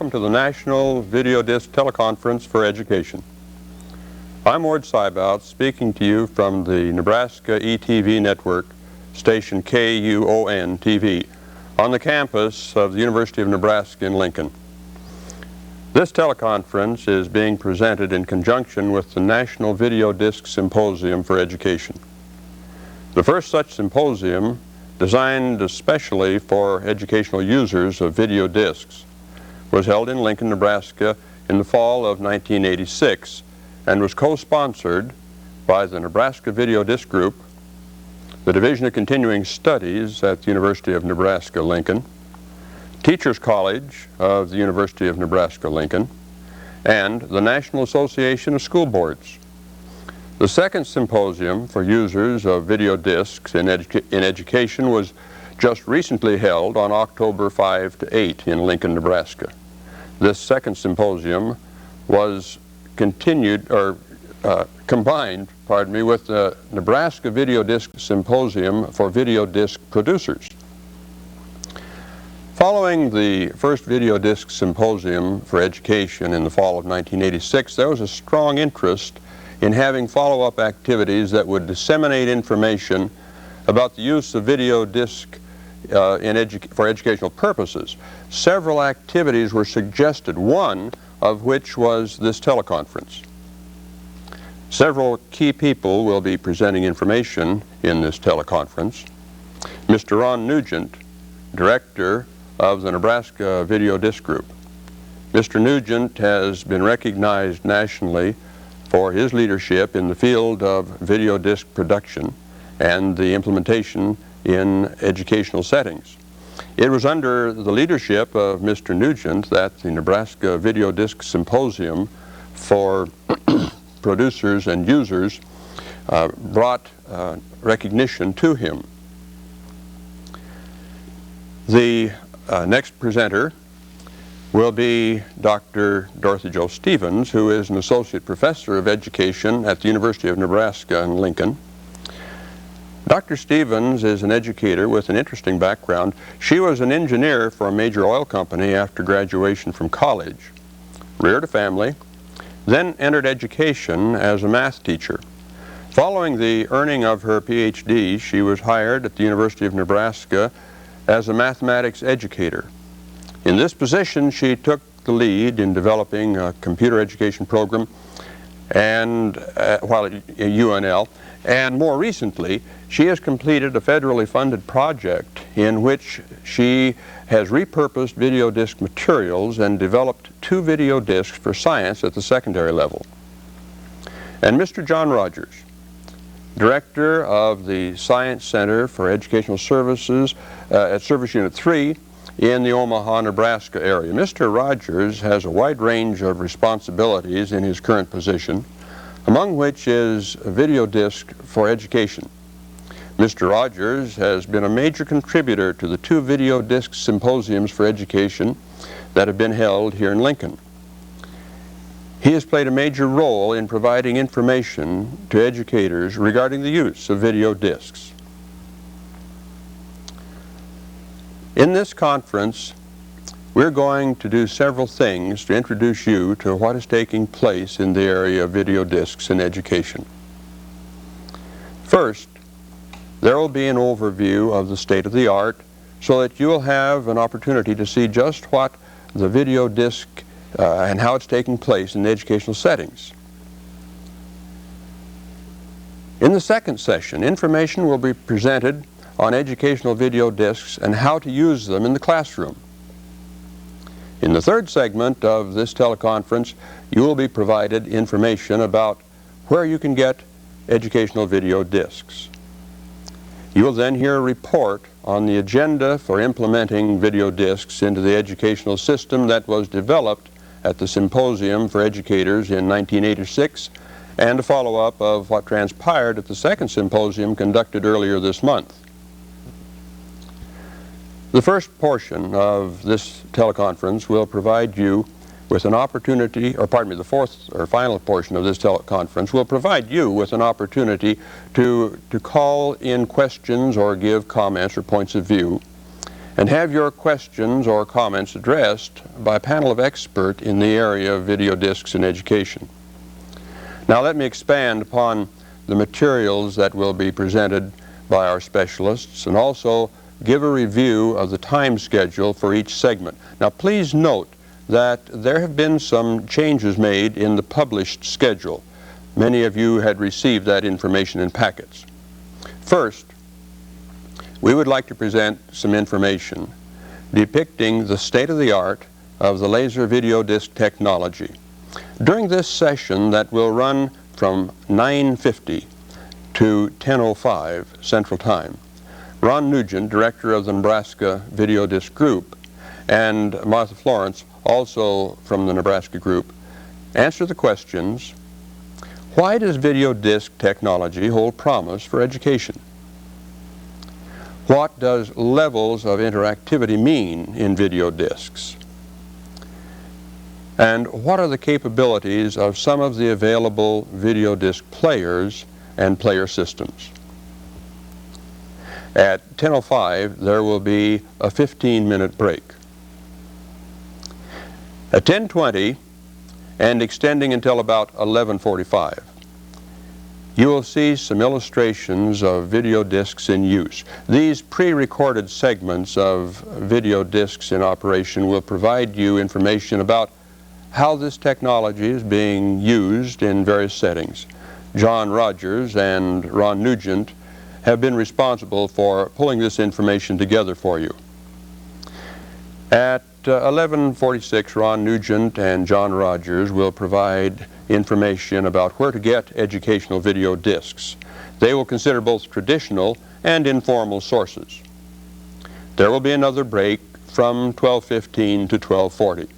Welcome to the National Videodisc Teleconference for Education. I'm Ward Seibout, speaking to you from the Nebraska ETV network, station KUON-TV, on the campus of the University of Nebraska in Lincoln. This teleconference is being presented in conjunction with the National Videodisc Symposium for Education. The first such symposium, designed especially for educational users of video discs, was held in Lincoln, Nebraska in the fall of 1986 and was co-sponsored by the Nebraska Videodisc Group, the Division of Continuing Studies at the University of Nebraska, Lincoln, Teachers College of the University of Nebraska, Lincoln, and the National Association of School Boards. The second symposium for users of video discs in education was just recently held on October 5 to 8 in Lincoln, Nebraska. This second symposium was combined with the Nebraska Videodisc Symposium for video disc producers. Following the first Videodisc Symposium for Education in the fall of 1986, there was a strong interest in having follow-up activities that would disseminate information about the use of video disc for educational purposes. Several activities were suggested, one of which was this teleconference. Several key people will be presenting information in this teleconference. Mr. Ron Nugent, Director of the Nebraska Videodisc Group. Mr. Nugent has been recognized nationally for his leadership in the field of video disc production and the implementation in educational settings. It was under the leadership of Mr. Nugent that the Nebraska Videodisc Symposium for producers and users brought recognition to him. The next presenter will be Dr. Dorothy Jo Stevens, who is an Associate Professor of Education at the University of Nebraska in Lincoln. Dr. Stevens is an educator with an interesting background. She was an engineer for a major oil company after graduation from college, reared a family, then entered education as a math teacher. Following the earning of her PhD, she was hired at the University of Nebraska as a mathematics educator. In this position, she took the lead in developing a computer education program while at UNL, and more recently, she has completed a federally funded project in which she has repurposed video disc materials and developed 2 video discs for science at the secondary level. And Mr. John Rogers, Director of the Science Center for Educational Services at Service Unit 3 in the Omaha, Nebraska area. Mr. Rogers has a wide range of responsibilities in his current position, among which is video disc for education. Mr. Rogers has been a major contributor to the 2 video disc symposiums for education that have been held here in Lincoln. He has played a major role in providing information to educators regarding the use of video discs. In this conference, we're going to do several things to introduce you to what is taking place in the area of video discs in education. First, there will be an overview of the state of the art so that you will have an opportunity to see just what the video disc and how it's taking place in the educational settings. In the second session, information will be presented on educational video discs and how to use them in the classroom. In the third segment of this teleconference, you will be provided information about where you can get educational video discs. You will then hear a report on the agenda for implementing video discs into the educational system that was developed at the Symposium for Educators in 1986, and a follow-up of what transpired at the second symposium conducted earlier this month. The first portion of this teleconference will provide you with an opportunity, the fourth or final portion of this teleconference will provide you with an opportunity to call in questions or give comments or points of view. and have your questions or comments addressed by a panel of experts in the area of video discs in education. Now let me expand upon the materials that will be presented by our specialists and also give a review of the time schedule for each segment. Now please note that there have been some changes made in the published schedule. Many of you had received that information in packets. First, we would like to present some information depicting the state-of-the-art of the laser video disc technology. During this session that will run from 9:50 to 10:05 Central Time, Ron Nugent, director of the Nebraska Videodisc Group, and Martha Florence, also from the Nebraska Group, answer the questions: why does video disc technology hold promise for education? What does levels of interactivity mean in video discs? And what are the capabilities of some of the available video disc players and player systems? At 10:05 there will be a 15-minute break. At 10:20 and extending until about 11:45, you will see some illustrations of video discs in use. These pre-recorded segments of video discs in operation will provide you information about how this technology is being used in various settings. John Rogers and Ron Nugent have been responsible for pulling this information together for you. At 11:46, Ron Nugent and John Rogers will provide information about where to get educational video discs. They will consider both traditional and informal sources. There will be another break from 12:15 to 12:40.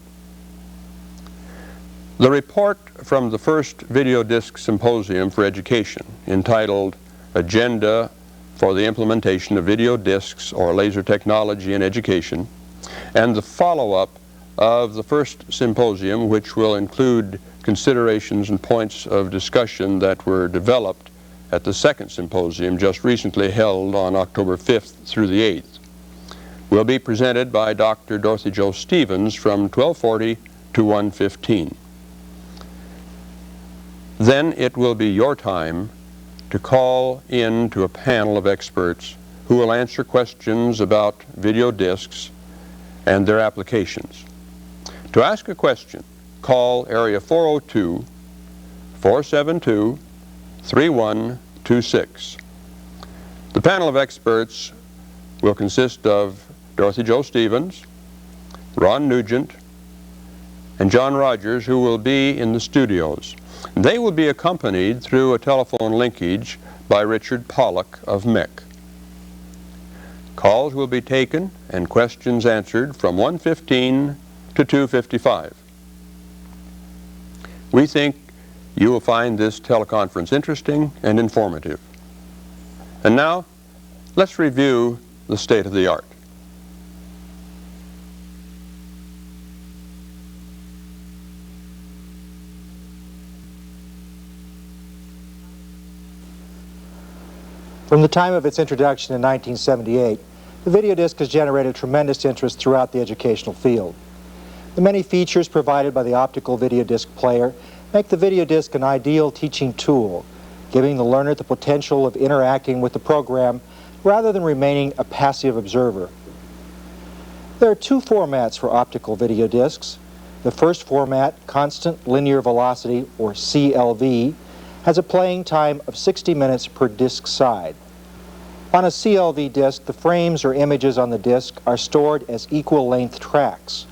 The report from the first Video Disc Symposium for Education, entitled Agenda for the Implementation of Video Discs or Laser Technology in Education, and the follow-up of the first symposium, which will include considerations and points of discussion that were developed at the second symposium just recently held on October 5th through the 8th, will be presented by Dr. Dorothy Jo Stevens from 12:40 to 1:15. Then it will be your time to call in to a panel of experts who will answer questions about video discs and their applications. To ask a question, call area 402-472-3126. The panel of experts will consist of Dorothy Jo Stevens, Ron Nugent, and John Rogers, who will be in the studios. They will be accompanied through a telephone linkage by Richard Pollock of MEC. Calls will be taken and questions answered from 1:15 to 2:55. We think you will find this teleconference interesting and informative. And now, let's review the state of the art. From the time of its introduction in 1978, the video disc has generated tremendous interest throughout the educational field. The many features provided by the optical video disc player make the video disc an ideal teaching tool, giving the learner the potential of interacting with the program rather than remaining a passive observer. There are two formats for optical video discs. The first format, constant linear velocity, or CLV, has a playing time of 60 minutes per disc side. On a CLV disc, the frames or images on the disc are stored as equal length tracks.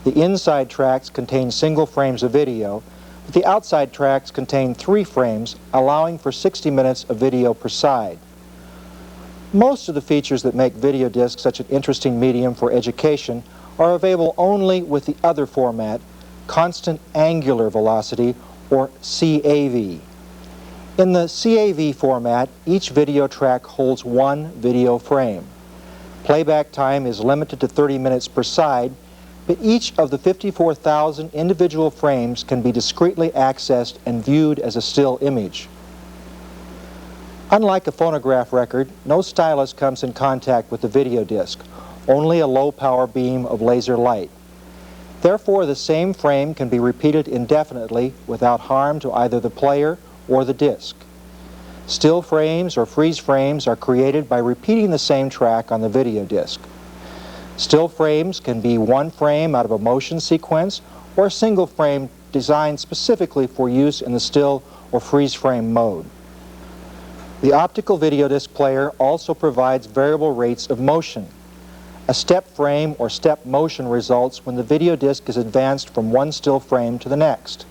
The inside tracks contain single frames of video, but the outside tracks contain 3 frames, allowing for 60 minutes of video per side. Most of the features that make video discs such an interesting medium for education are available only with the other format, constant angular velocity, or CAV. In the CAV format, each video track holds 1 video frame. Playback time is limited to 30 minutes per side, but each of the 54,000 individual frames can be discretely accessed and viewed as a still image. Unlike a phonograph record, no stylus comes in contact with the video disc. only a low power beam of laser light. Therefore, the same frame can be repeated indefinitely without harm to either the player or the disc. Still frames or freeze frames are created by repeating the same track on the video disc. Still frames can be one frame out of a motion sequence or a single frame designed specifically for use in the still or freeze frame mode. The optical video disc player also provides variable rates of motion. A step frame or step motion results when the video disc is advanced from one still frame to the next.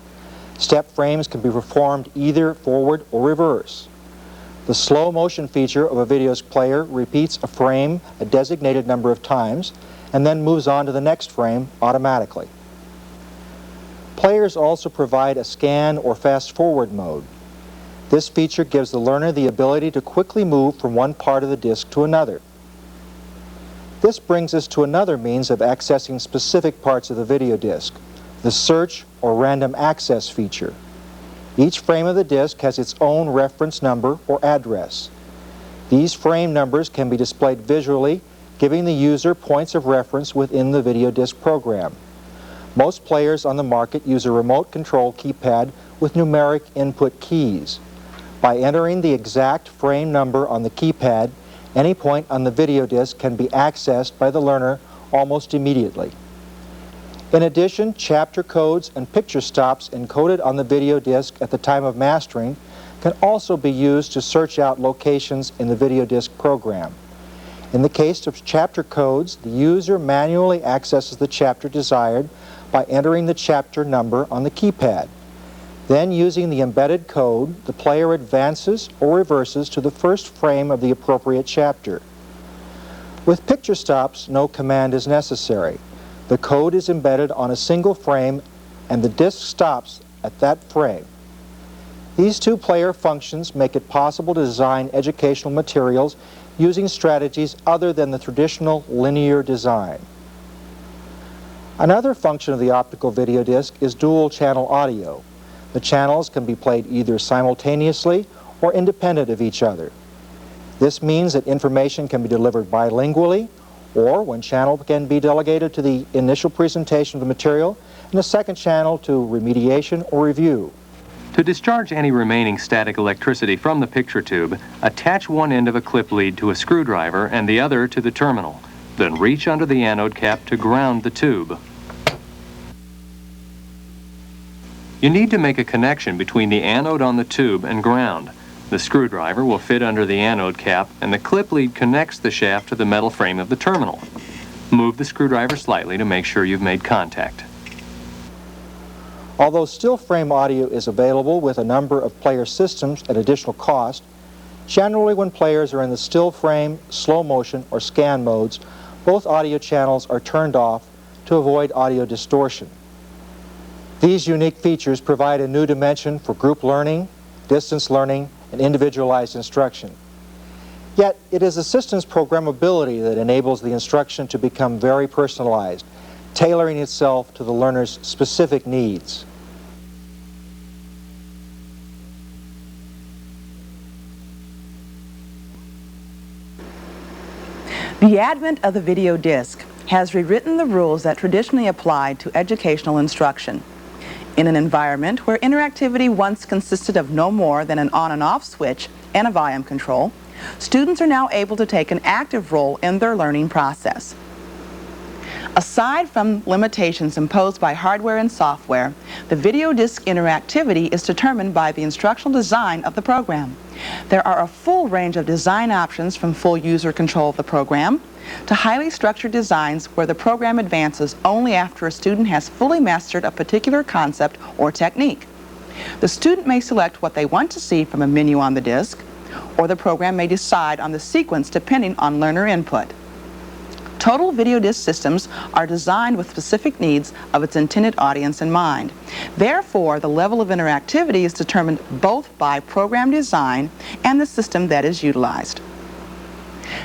Step frames can be performed either forward or reverse. The slow motion feature of a video disc player repeats a frame a designated number of times and then moves on to the next frame automatically. Players also provide a scan or fast forward mode. This feature gives the learner the ability to quickly move from one part of the disc to another. This brings us to another means of accessing specific parts of the video disc, the search or random access feature. Each frame of the disc has its own reference number or address. These frame numbers can be displayed visually, giving the user points of reference within the video disc program. Most players on the market use a remote control keypad with numeric input keys. By entering the exact frame number on the keypad, any point on the video disc can be accessed by the learner almost immediately. In addition, chapter codes and picture stops encoded on the video disc at the time of mastering can also be used to search out locations in the video disc program. In the case of chapter codes, the user manually accesses the chapter desired by entering the chapter number on the keypad. Then, using the embedded code, the player advances or reverses to the first frame of the appropriate chapter. With picture stops, no command is necessary. The code is embedded on a single frame and the disc stops at that frame. These two player functions make it possible to design educational materials using strategies other than the traditional linear design. Another function of the optical video disc is dual channel audio. The channels can be played either simultaneously or independent of each other. This means that information can be delivered bilingually, or one channel can be delegated to the initial presentation of the material and the second channel to remediation or review. To discharge any remaining static electricity from the picture tube, attach one end of a clip lead to a screwdriver and the other to the terminal. Then reach under the anode cap to ground the tube. You need to make a connection between the anode on the tube and ground. The screwdriver will fit under the anode cap and the clip lead connects the shaft to the metal frame of the terminal. Move the screwdriver slightly to make sure you've made contact. Although still frame audio is available with a number of player systems at additional cost, generally when players are in the still frame, slow motion, or scan modes, both audio channels are turned off to avoid audio distortion. These unique features provide a new dimension for group learning, distance learning, and individualized instruction. Yet, it is the system's programmability that enables the instruction to become very personalized, tailoring itself to the learner's specific needs. The advent of the video disc has rewritten the rules that traditionally applied to educational instruction. In an environment where interactivity once consisted of no more than an on and off switch and a volume control, students are now able to take an active role in their learning process. Aside from limitations imposed by hardware and software, the video disc interactivity is determined by the instructional design of the program. There are a full range of design options, from full user control of the program to highly structured designs where the program advances only after a student has fully mastered a particular concept or technique. The student may select what they want to see from a menu on the disc, or the program may decide on the sequence depending on learner input. Total video disc systems are designed with specific needs of its intended audience in mind. Therefore, the level of interactivity is determined both by program design and the system that is utilized.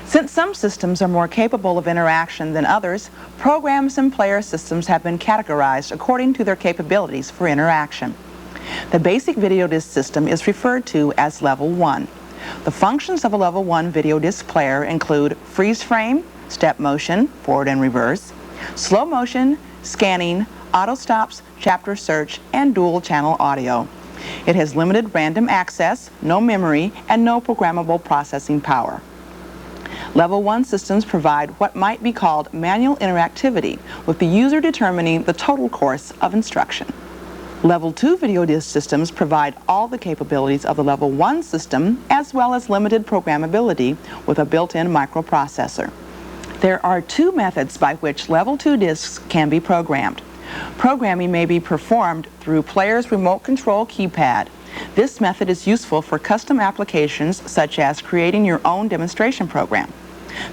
Since some systems are more capable of interaction than others, programs and player systems have been categorized according to their capabilities for interaction. The basic video disc system is referred to as Level 1. The functions of a Level 1 video disc player include freeze frame, step motion, forward and reverse, slow motion, scanning, auto stops, chapter search, and dual channel audio. It has limited random access, no memory, and no programmable processing power. Level 1 systems provide what might be called manual interactivity, with the user determining the total course of instruction. Level 2 video disc systems provide all the capabilities of the Level 1 system, as well as limited programmability with a built-in microprocessor. There are two methods by which Level 2 discs can be programmed. Programming may be performed through player's remote control keypad. This method is useful for custom applications such as creating your own demonstration program.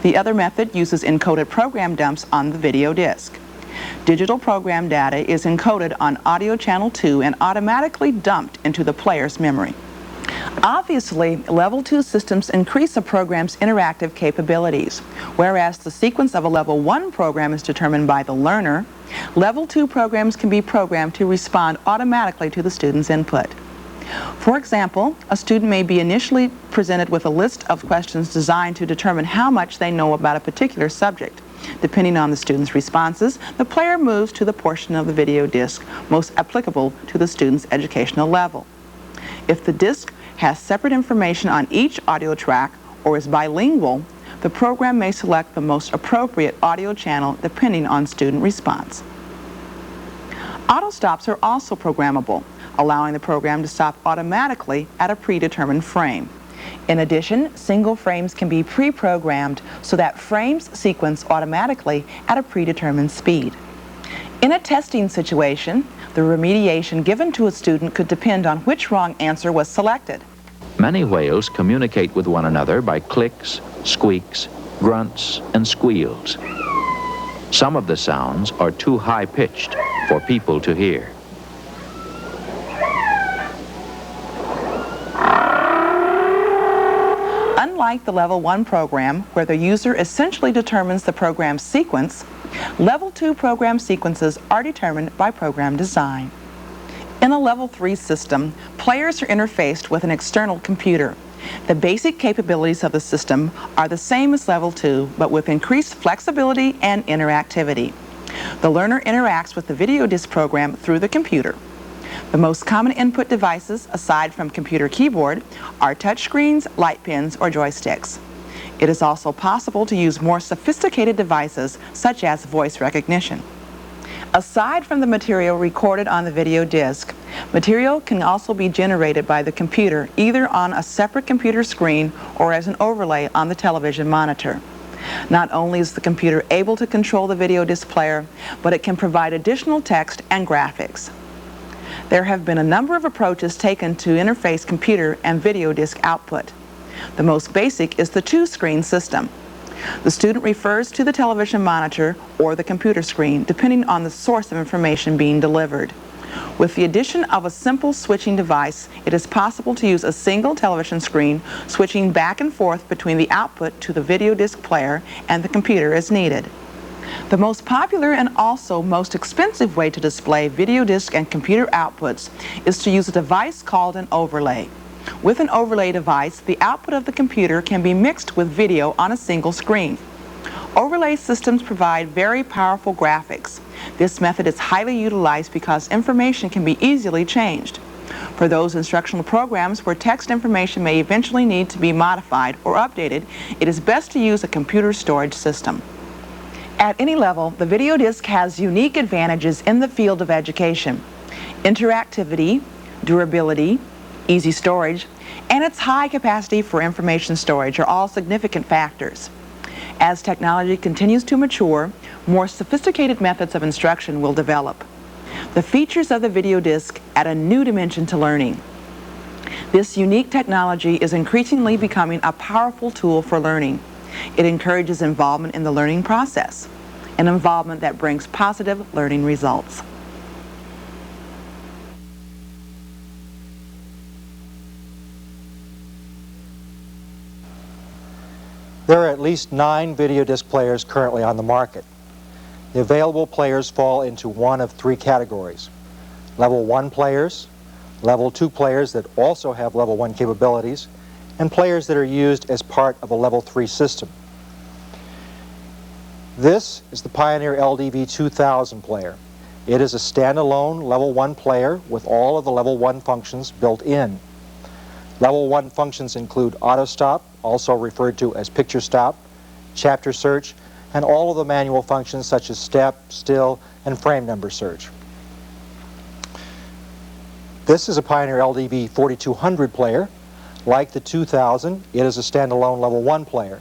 The other method uses encoded program dumps on the video disc. Digital program data is encoded on audio channel 2 and automatically dumped into the player's memory. Obviously, Level 2 systems increase a program's interactive capabilities. Whereas the sequence of a Level 1 program is determined by the learner, Level 2 programs can be programmed to respond automatically to the student's input. For example, a student may be initially presented with a list of questions designed to determine how much they know about a particular subject. Depending on the student's responses, the player moves to the portion of the video disc most applicable to the student's educational level. If the disc has separate information on each audio track or is bilingual, the program may select the most appropriate audio channel depending on student response. Auto stops are also programmable, allowing the program to stop automatically at a predetermined frame. In addition, single frames can be pre-programmed so that frames sequence automatically at a predetermined speed. In a testing situation, the remediation given to a student could depend on which wrong answer was selected. Many whales communicate with one another by clicks, squeaks, grunts, and squeals. Some of the sounds are too high-pitched for people to hear. Unlike the Level 1 program, where the user essentially determines the program's sequence, Level 2 program sequences are determined by program design. In a Level 3 system, players are interfaced with an external computer. The basic capabilities of the system are the same as Level 2, but with increased flexibility and interactivity. The learner interacts with the video disc program through the computer. The most common input devices, aside from computer keyboard, are touchscreens, light pens, or joysticks. It is also possible to use more sophisticated devices, such as voice recognition. Aside from the material recorded on the video disc, material can also be generated by the computer either on a separate computer screen or as an overlay on the television monitor. Not only is the computer able to control the video disc player, but it can provide additional text and graphics. There have been a number of approaches taken to interface computer and video disc output. The most basic is the two-screen system. The student refers to the television monitor or the computer screen, depending on the source of information being delivered. With the addition of a simple switching device, it is possible to use a single television screen, switching back and forth between the output to the video disc player and the computer as needed. The most popular and also most expensive way to display video disc and computer outputs is to use a device called an overlay. With an overlay device, the output of the computer can be mixed with video on a single screen. Overlay systems provide very powerful graphics. This method is highly utilized because information can be easily changed. For those instructional programs where text information may eventually need to be modified or updated, it is best to use a computer storage system. At any level, the video disc has unique advantages in the field of education. Interactivity, durability, easy storage, and its high capacity for information storage are all significant factors. As technology continues to mature, more sophisticated methods of instruction will develop. The features of the video disc add a new dimension to learning. This unique technology is increasingly becoming a powerful tool for learning. It encourages involvement in the learning process, an involvement that brings positive learning results. There are at least 9 video disc players currently on the market. The available players fall into one of 3 categories: Level 1 players, Level 2 players that also have Level 1 capabilities, and players that are used as part of a Level 3 system. This is the Pioneer LDV 2000 player. It is a standalone Level 1 player with all of the Level 1 functions built in. Level 1 functions include auto stop, also referred to as picture stop, chapter search, and all of the manual functions such as step, still, and frame number search. This is a Pioneer LDV 4200 player. Like the 2000, it is a standalone Level 1 player.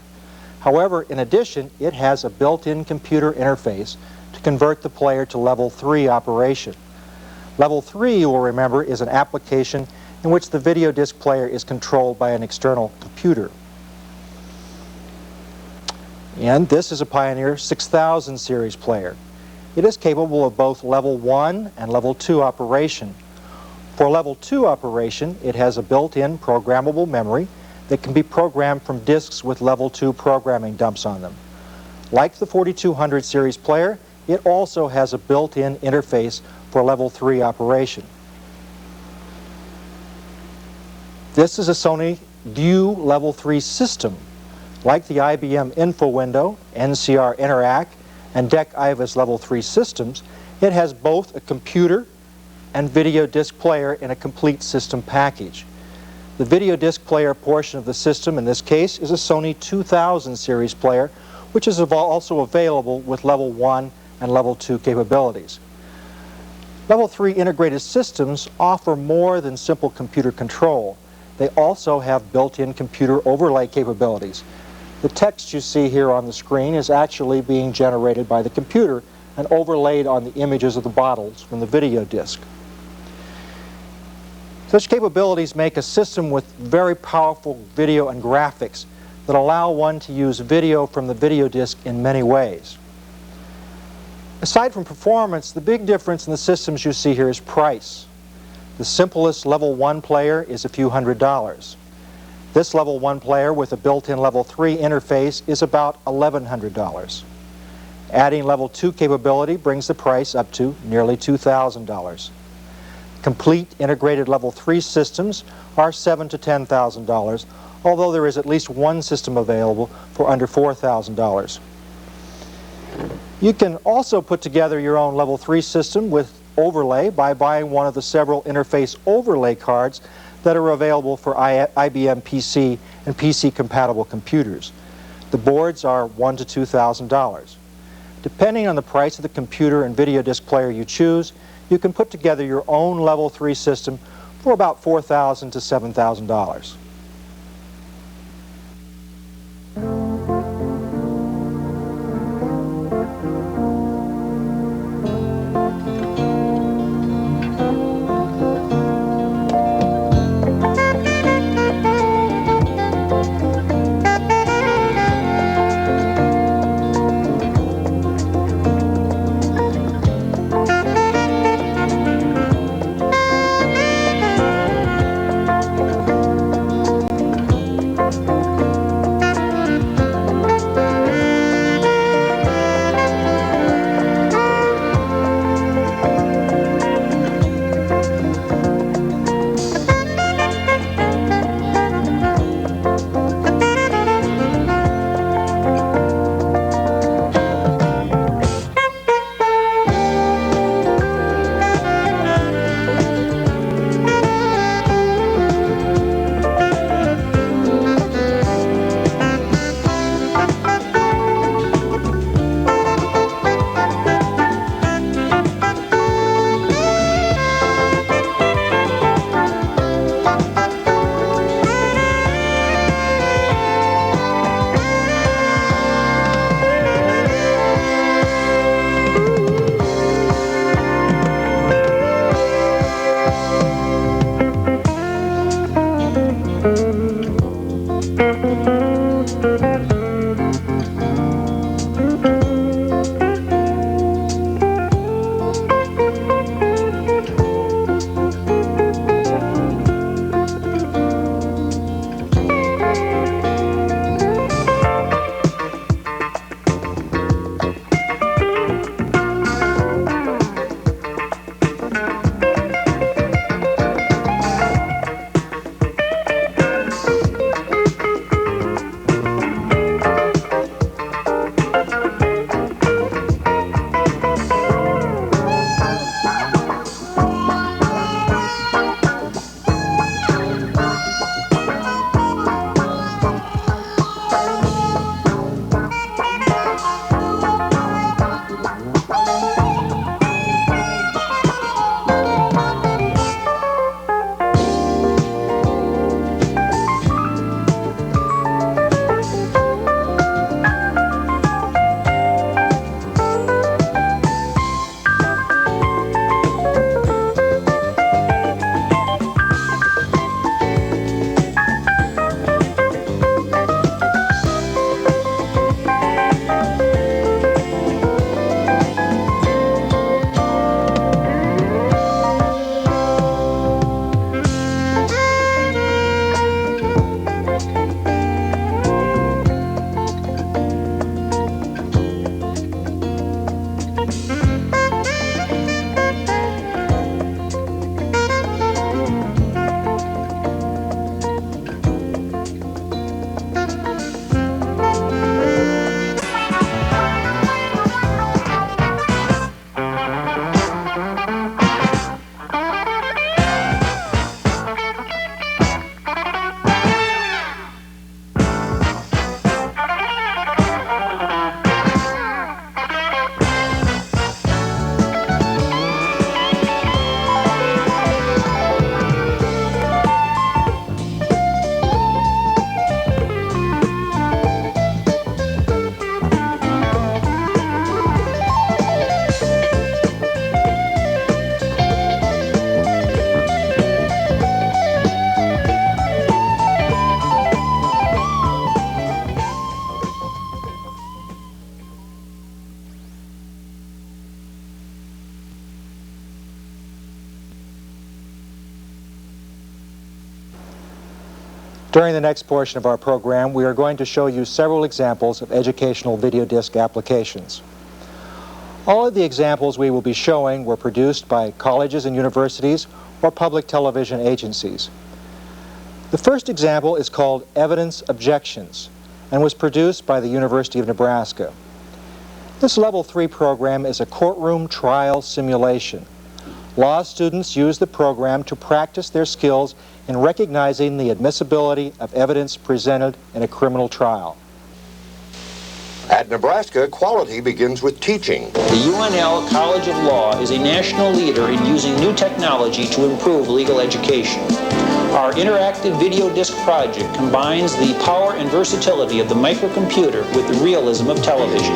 However, in addition, it has a built-in computer interface to convert the player to Level 3 operation. Level 3, you will remember, is an application in which the video disc player is controlled by an external computer. And this is a Pioneer 6000 series player. It is capable of both Level 1 and Level 2 operation. For Level 2 operation, it has a built-in programmable memory that can be programmed from discs with Level 2 programming dumps on them. Like the 4200 series player, it also has a built-in interface for Level 3 operation. This is a Sony View Level 3 system. Like the IBM Info Window, NCR Interact, and DEC IVAS Level 3 systems, it has both a computer and video disc player in a complete system package. The video disc player portion of the system, in this case, is a Sony 2000 series player, which is also available with Level 1 and Level 2 capabilities. Level 3 integrated systems offer more than simple computer control. They also have built-in computer overlay capabilities. The text you see here on the screen is actually being generated by the computer and overlaid on the images of the bottles from the video disc. Such capabilities make a system with very powerful video and graphics that allow one to use video from the video disc in many ways. Aside from performance, the big difference in the systems you see here is price. The simplest Level 1 player is a few $100s. This Level 1 player with a built-in Level 3 interface is about $1,100. Adding Level 2 capability brings the price up to nearly $2,000. Complete integrated Level 3 systems are $7,000 to $10,000, although there is at least one system available for under $4,000. You can also put together your own Level 3 system with overlay by buying one of the several interface overlay cards that are available for IBM PC and PC compatible computers. The boards are $1,000 to $2,000. Depending on the price of the computer and video disc player you choose, you can put together your own Level 3 system for about $4,000 to $7,000. During the next portion of our program, we are going to show you several examples of educational video disc applications. All of the examples we will be showing were produced by colleges and universities or public television agencies. The first example is called Evidence Objections and was produced by the University of Nebraska. This Level 3 program is a courtroom trial simulation. Law students use the program to practice their skills in recognizing the admissibility of evidence presented in a criminal trial. At Nebraska, quality begins with teaching. The UNL College of Law is a national leader in using new technology to improve legal education. Our interactive video disc project combines the power and versatility of the microcomputer with the realism of television.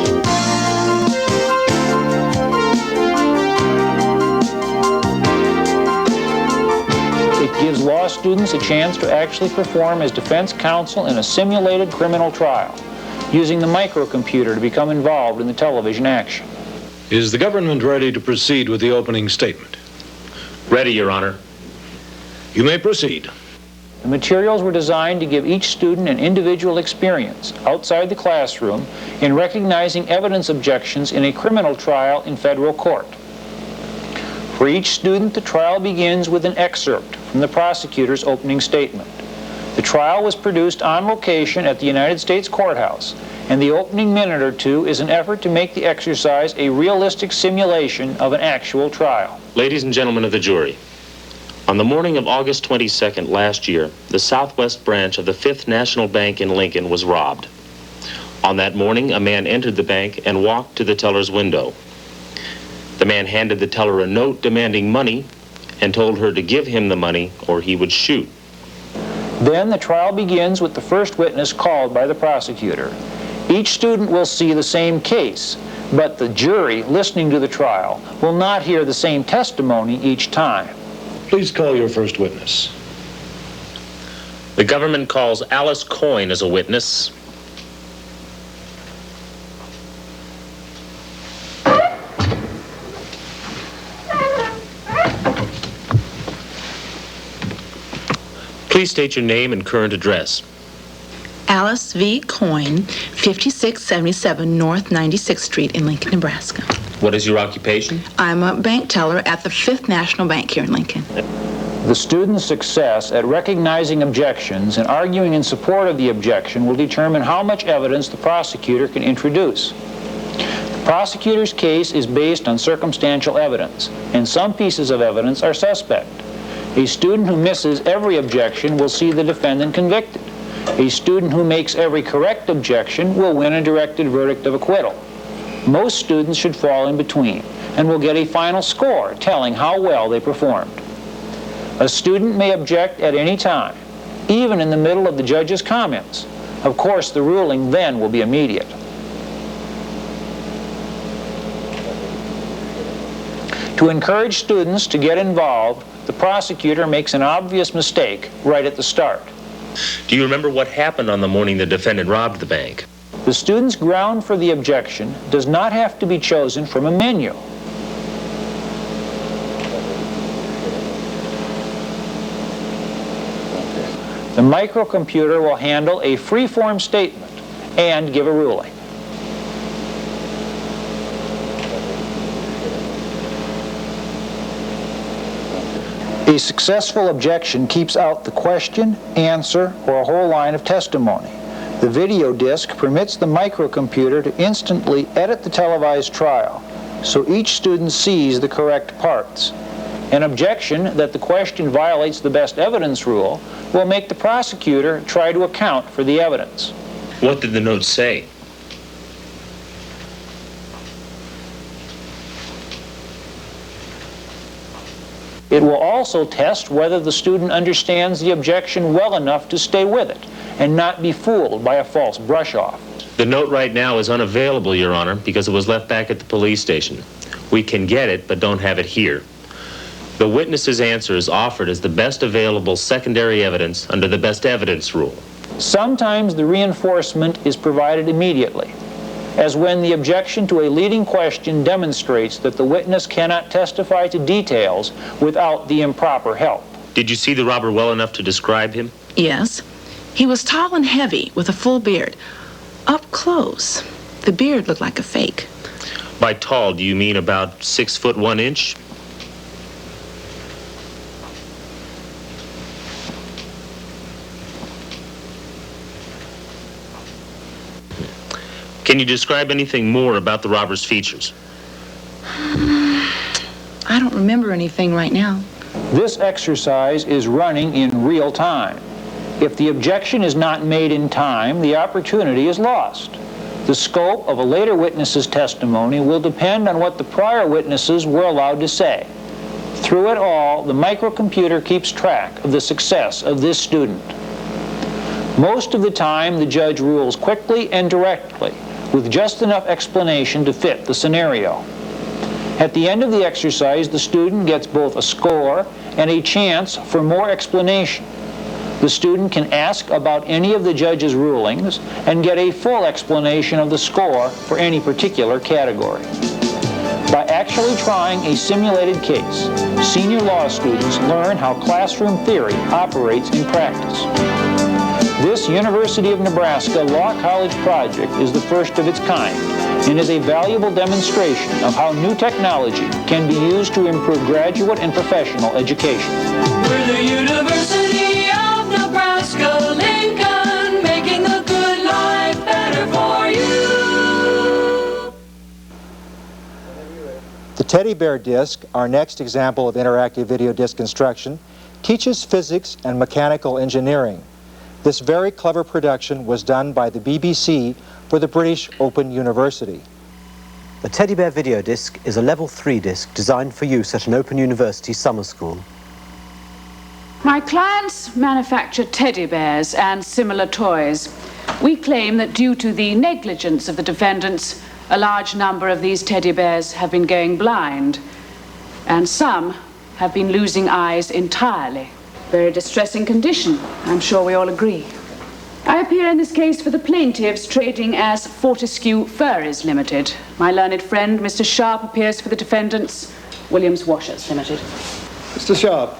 It gives law students a chance to actually perform as defense counsel in a simulated criminal trial, using the microcomputer to become involved in the television action. Is the government ready to proceed with the opening statement? Ready, Your Honor. You may proceed. The materials were designed to give each student an individual experience outside the classroom in recognizing evidence objections in a criminal trial in federal court. For each student, the trial begins with an excerpt from the prosecutor's opening statement. The trial was produced on location at the United States Courthouse, and the opening minute or two is an effort to make the exercise a realistic simulation of an actual trial. Ladies and gentlemen of the jury, on the morning of August 22nd last year, the Southwest branch of the Fifth National Bank in Lincoln was robbed. On that morning, a man entered the bank and walked to the teller's window. The man handed the teller a note demanding money and told her to give him the money or he would shoot. Then the trial begins with the first witness called by the prosecutor. Each student will see the same case, but the jury listening to the trial will not hear the same testimony each time. Please call your first witness. The government calls Alice Coyne as a witness. Please state your name and current address. Alice V. Coyne, 5677 North 96th Street in Lincoln, Nebraska. What is your occupation? I'm a bank teller at the Fifth National Bank here in Lincoln. The student's success at recognizing objections and arguing in support of the objection will determine how much evidence the prosecutor can introduce. The prosecutor's case is based on circumstantial evidence, and some pieces of evidence are suspect. A student who misses every objection will see the defendant convicted. A student who makes every correct objection will win a directed verdict of acquittal. Most students should fall in between and will get a final score telling how well they performed. A student may object at any time, even in the middle of the judge's comments. Of course, the ruling then will be immediate. To encourage students to get involved, the prosecutor makes an obvious mistake right at the start. Do you remember what happened on the morning the defendant robbed the bank? The student's ground for the objection does not have to be chosen from a menu. The microcomputer will handle a free-form statement and give a ruling. A successful objection keeps out the question, answer, or a whole line of testimony. The video disc permits the microcomputer to instantly edit the televised trial, so each student sees the correct parts. An objection that the question violates the best evidence rule will make the prosecutor try to account for the evidence. What did the note say? It will also test whether the student understands the objection well enough to stay with it and not be fooled by a false brush-off. The note right now is unavailable, Your Honor, because it was left back at the police station. We can get it, but don't have it here. The witness's answer is offered as the best available secondary evidence under the best evidence rule. Sometimes the reinforcement is provided immediately, as when the objection to a leading question demonstrates that the witness cannot testify to details without the improper help. Did you see the robber well enough to describe him? Yes. He was tall and heavy with a full beard. Up close, the beard looked like a fake. By tall, do you mean about 6 foot 1 inch? Can you describe anything more about the robber's features? I don't remember anything right now. This exercise is running in real time. If the objection is not made in time, the opportunity is lost. The scope of a later witness's testimony will depend on what the prior witnesses were allowed to say. Through it all, the microcomputer keeps track of the success of this student. Most of the time, the judge rules quickly and directly, with just enough explanation to fit the scenario. At the end of the exercise, the student gets both a score and a chance for more explanation. The student can ask about any of the judge's rulings and get a full explanation of the score for any particular category. By actually trying a simulated case, senior law students learn how classroom theory operates in practice. This University of Nebraska Law College project is the first of its kind and is a valuable demonstration of how new technology can be used to improve graduate and professional education. We're the University of Nebraska, Lincoln, making the good life better for you. The teddy bear disc, our next example of interactive video disc instruction, teaches physics and mechanical engineering. This very clever production was done by the BBC for the British Open University. The Teddy Bear Video Disc is a Level 3 disc designed for use at an Open University summer school. My clients manufacture teddy bears and similar toys. We claim that due to the negligence of the defendants, a large number of these teddy bears have been going blind, and some have been losing eyes entirely. Very distressing condition, I'm sure we all agree. I appear in this case for the plaintiffs, trading as Fortescue Furries Limited. My learned friend, Mr. Sharp, appears for the defendants, Williams Washers Limited. Mr. Sharp,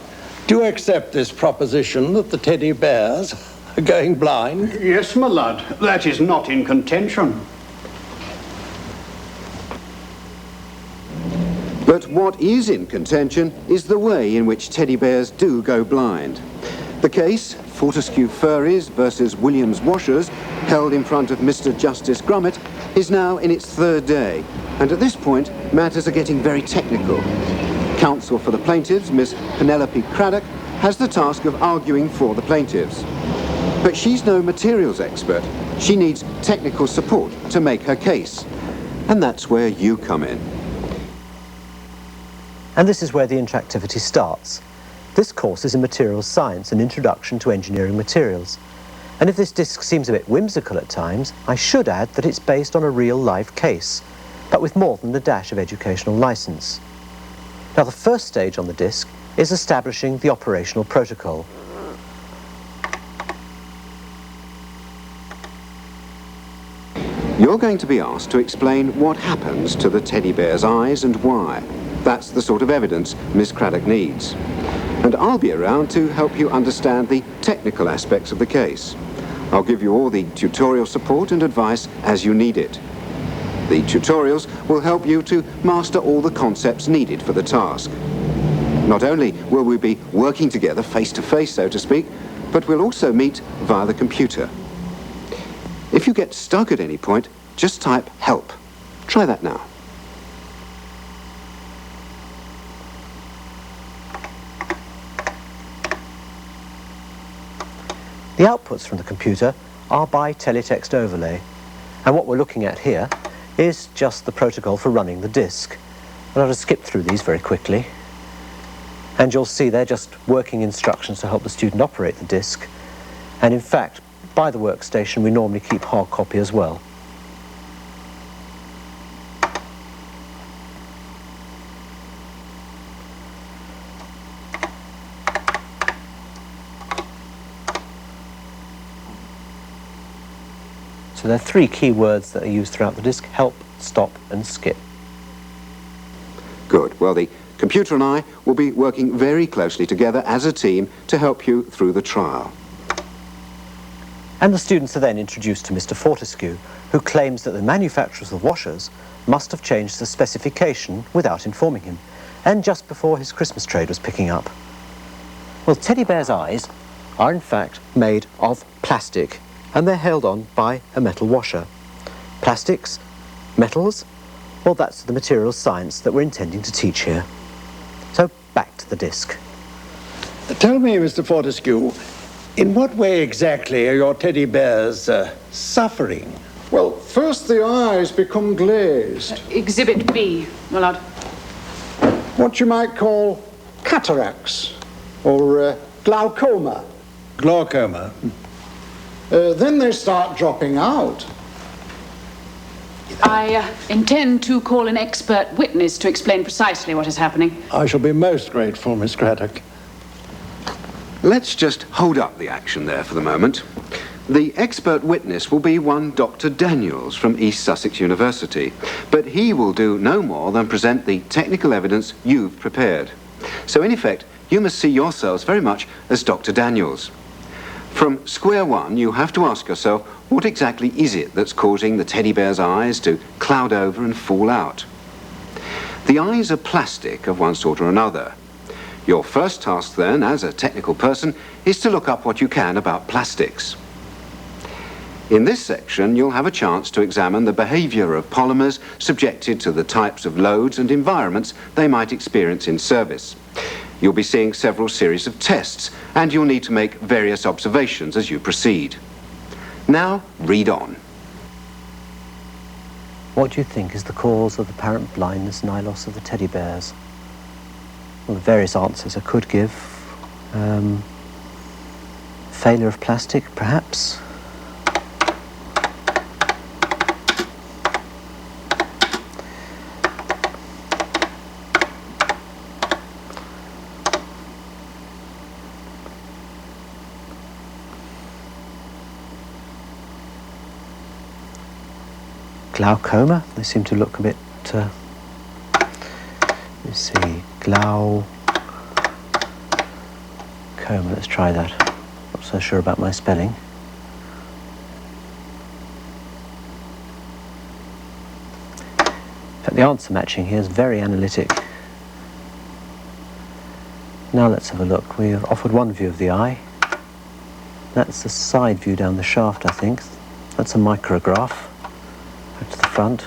do you accept this proposition that the teddy bears are going blind? Yes, my lad. That is not in contention. But what is in contention is the way in which teddy bears do go blind. The case, Fortescue Furries versus Williams Washers, held in front of Mr. Justice Grummet, is now in its third day, and at this point, matters are getting very technical. Counsel for the plaintiffs, Miss Penelope Craddock, has the task of arguing for the plaintiffs. But she's no materials expert. She needs technical support to make her case. And that's where you come in. And this is where the interactivity starts. This course is in materials science, an introduction to engineering materials. And if this disc seems a bit whimsical at times, I should add that it's based on a real life case, but with more than a dash of educational license. Now, the first stage on the disc is establishing the operational protocol. You're going to be asked to explain what happens to the teddy bear's eyes and why. That's the sort of evidence Miss Craddock needs. And I'll be around to help you understand the technical aspects of the case. I'll give you all the tutorial support and advice as you need it. The tutorials will help you to master all the concepts needed for the task. Not only will we be working together face to face, so to speak, but we'll also meet via the computer. If you get stuck at any point, just type help. Try that now. The outputs from the computer are by teletext overlay, and what we're looking at here is just the protocol for running the disk. And I'll just skip through these very quickly, and you'll see they're just working instructions to help the student operate the disk. And in fact, by the workstation we normally keep hard copy as well. So there are three key words that are used throughout the disk: help, stop, and skip. Good. Well, the computer and I will be working very closely together as a team to help you through the trial. And the students are then introduced to Mr. Fortescue, who claims that the manufacturers of washers must have changed the specification without informing him, and just before his Christmas trade was picking up. Well, teddy bears' eyes are in fact made of plastic, and they're held on by a metal washer. Plastics, metals, well, that's the materials science that we're intending to teach here. So back to the disc. Tell me, Mr. Fortescue, in what way exactly are your teddy bears suffering? Well, first the eyes become glazed. Exhibit B, Willard. What you might call cataracts or glaucoma. Glaucoma? Then they start dropping out. I intend to call an expert witness to explain precisely what is happening. I shall be most grateful, Miss Craddock. Let's just hold up the action there for the moment. The expert witness will be one Dr. Daniels from East Sussex University, but he will do no more than present the technical evidence you've prepared. So in effect, you must see yourselves very much as Dr. Daniels. From square one, you have to ask yourself, what exactly is it that's causing the teddy bear's eyes to cloud over and fall out? The eyes are plastic of one sort or another. Your first task then, as a technical person, is to look up what you can about plastics. In this section, you'll have a chance to examine the behaviour of polymers subjected to the types of loads and environments they might experience in service. You'll be seeing several series of tests, and you'll need to make various observations as you proceed. Now, read on. What do you think is the cause of apparent blindness and eye loss of the teddy bears? Well, the various answers I could give. Failure of plastic, perhaps? Glaucoma? They seem to look a bit, let's see, glaucoma, let's try that. Not so sure about my spelling. In fact, the answer matching here is very analytic. Now let's have a look. We've offered one view of the eye. That's the side view down the shaft, I think. That's a micrograph. Back to the front.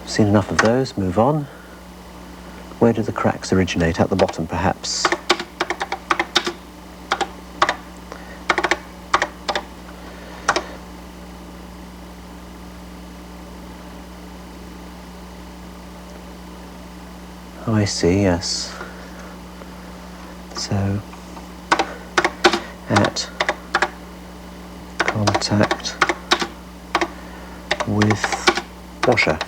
Seen enough of those, move on. Where do the cracks originate? At the bottom, perhaps. Oh, I see, yes. So, at contact with washer.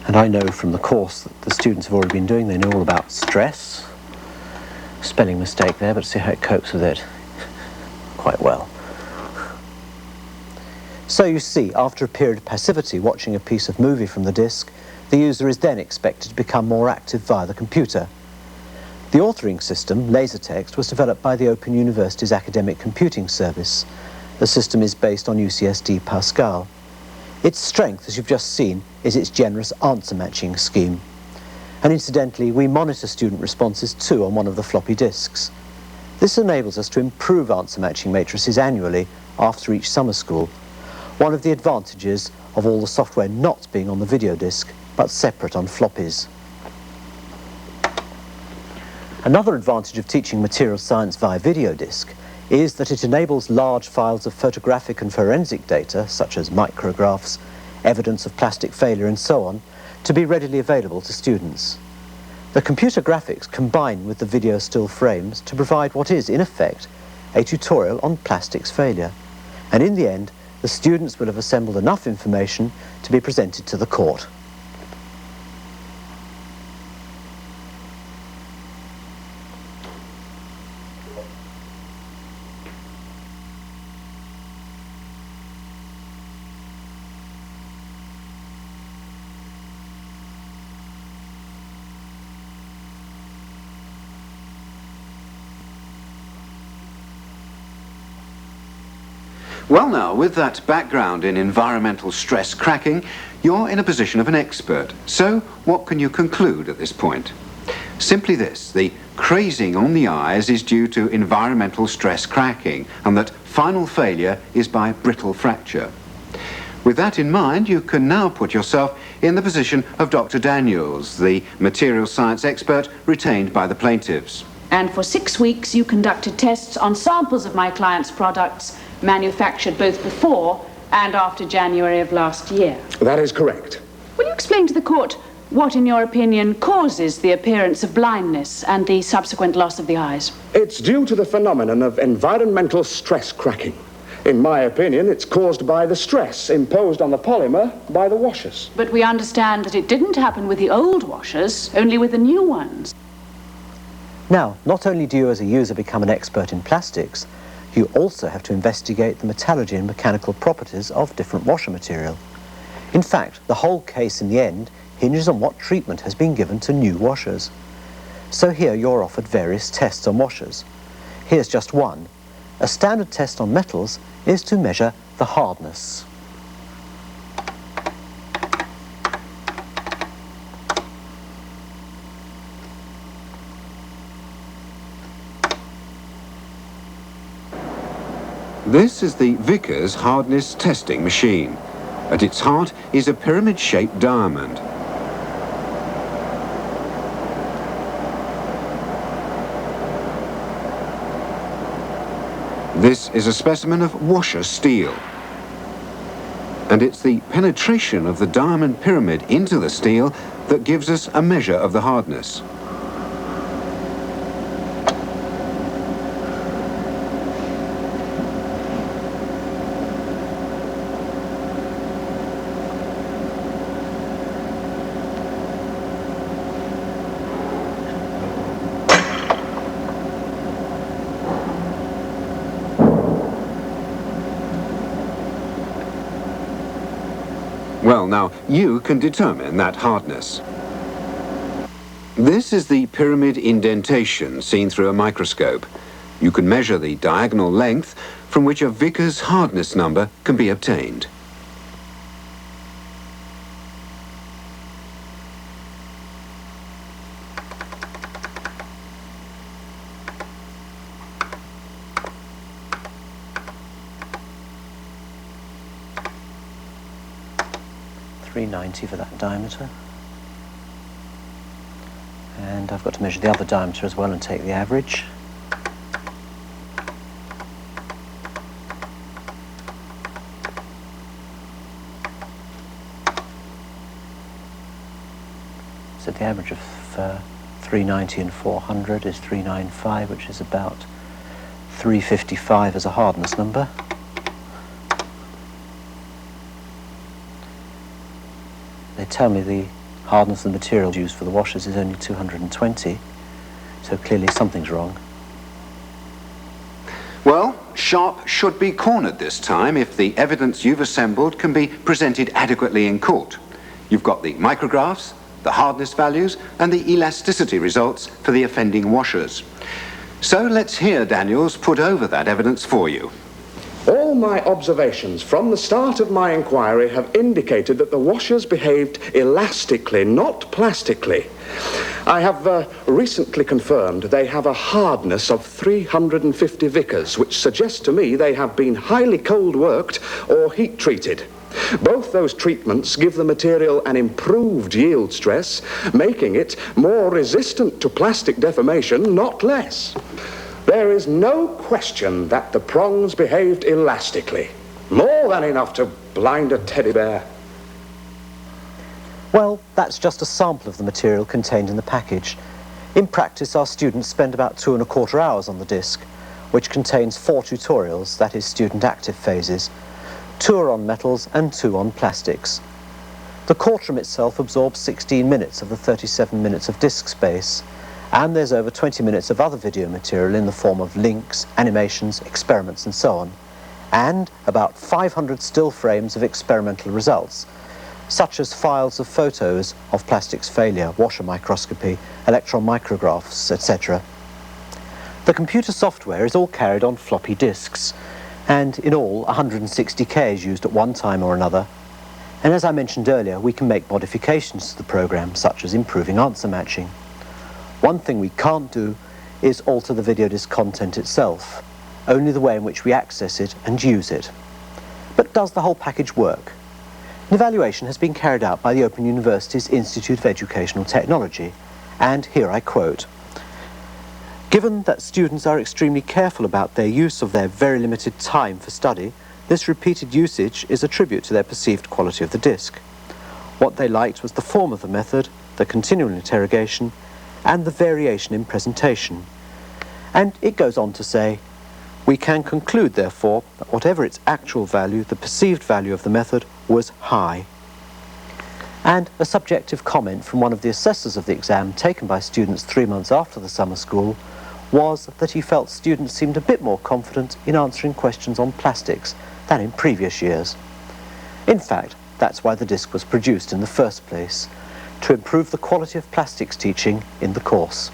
And I know from the course that the students have already been doing, they know all about stress. Spelling mistake there, but see how it copes with it quite well. So you see, after a period of passivity watching a piece of movie from the disc, the user is then expected to become more active via the computer. The authoring system, LaserText, was developed by the Open University's Academic Computing Service. The system is based on UCSD Pascal. Its strength, as you've just seen, is its generous answer matching scheme. And incidentally, we monitor student responses too on one of the floppy disks. This enables us to improve answer matching matrices annually after each summer school. One of the advantages of all the software not being on the video disc, but separate on floppies. Another advantage of teaching material science via video disc is that it enables large files of photographic and forensic data, such as micrographs, evidence of plastic failure and so on, to be readily available to students. The computer graphics combine with the video still frames to provide what is, in effect, a tutorial on plastics failure. And in the end, the students will have assembled enough information to be presented to the court. Well now, with that background in environmental stress cracking, you're in a position of an expert. So, what can you conclude at this point? Simply this: the crazing on the eyes is due to environmental stress cracking, and that final failure is by brittle fracture. With that in mind, you can now put yourself in the position of Dr. Daniels, the materials science expert retained by the plaintiffs. And for 6 weeks, you conducted tests on samples of my client's products manufactured both before and after January of last year. That is correct. Will you explain to the court what, in your opinion, causes the appearance of blindness and the subsequent loss of the eyes? It's due to the phenomenon of environmental stress cracking. In my opinion, it's caused by the stress imposed on the polymer by the washers. But we understand that it didn't happen with the old washers, only with the new ones. Now, not only do you as a user become an expert in plastics, you also have to investigate the metallurgy and mechanical properties of different washer material. In fact, the whole case in the end hinges on what treatment has been given to new washers. So here you're offered various tests on washers. Here's just one. A standard test on metals is to measure the hardness. This is the Vickers hardness testing machine. At its heart is a pyramid-shaped diamond. This is a specimen of washer steel. And it's the penetration of the diamond pyramid into the steel that gives us a measure of the hardness. Well, now, you can determine that hardness. This is the pyramid indentation seen through a microscope. You can measure the diagonal length from which a Vickers hardness number can be obtained. .390 for that diameter. And I've got to measure the other diameter as well and take the average. So the average of 390 and 400 is 395, which is about 355 as a hardness number. They tell me the hardness of the material used for the washers is only 220, so clearly something's wrong. Well, Sharp should be cornered this time if the evidence you've assembled can be presented adequately in court. You've got the micrographs, the hardness values, and the elasticity results for the offending washers. So let's hear Daniels put over that evidence for you. All my observations from the start of my inquiry have indicated that the washers behaved elastically, not plastically. I have recently confirmed they have a hardness of 350 Vickers, which suggests to me they have been highly cold worked or heat treated. Both those treatments give the material an improved yield stress, making it more resistant to plastic deformation, not less. There is no question that the prongs behaved elastically, more than enough to blind a teddy bear. Well, that's just a sample of the material contained in the package. In practice, our students spend about 2¼ hours on the disc, which contains 4 tutorials, that is, student active phases. 2 are on metals and 2 on plastics. The courtroom itself absorbs 16 minutes of the 37 minutes of disc space, and there's over 20 minutes of other video material in the form of links, animations, experiments and so on, and about 500 still frames of experimental results, such as files of photos of plastics failure, washer microscopy, electron micrographs, etc. The computer software is all carried on floppy disks, And in all, 160K is used at one time or another. And as I mentioned earlier, we can make modifications to the program, such as improving answer matching. One thing we can't do is alter the video disc content itself, only the way in which we access it and use it. But does the whole package work? An evaluation has been carried out by the Open University's Institute of Educational Technology, and here I quote, "Given that students are extremely careful about their use of their very limited time for study, this repeated usage is a tribute to their perceived quality of the disc. What they liked was the form of the method, the continual interrogation, and the variation in presentation." And it goes on to say, "We can conclude, therefore, that whatever its actual value, the perceived value of the method was high." And a subjective comment from one of the assessors of the exam taken by students 3 months after the summer school was that he felt students seemed a bit more confident in answering questions on plastics than in previous years. In fact, that's why the disc was produced in the first place, to improve the quality of plastics teaching in the course.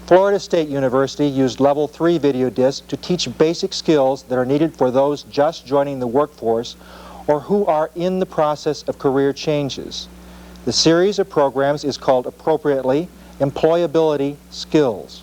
Florida State University used Level 3 video discs to teach basic skills that are needed for those just joining the workforce or who are in the process of career changes. The series of programs is called appropriately Employability Skills.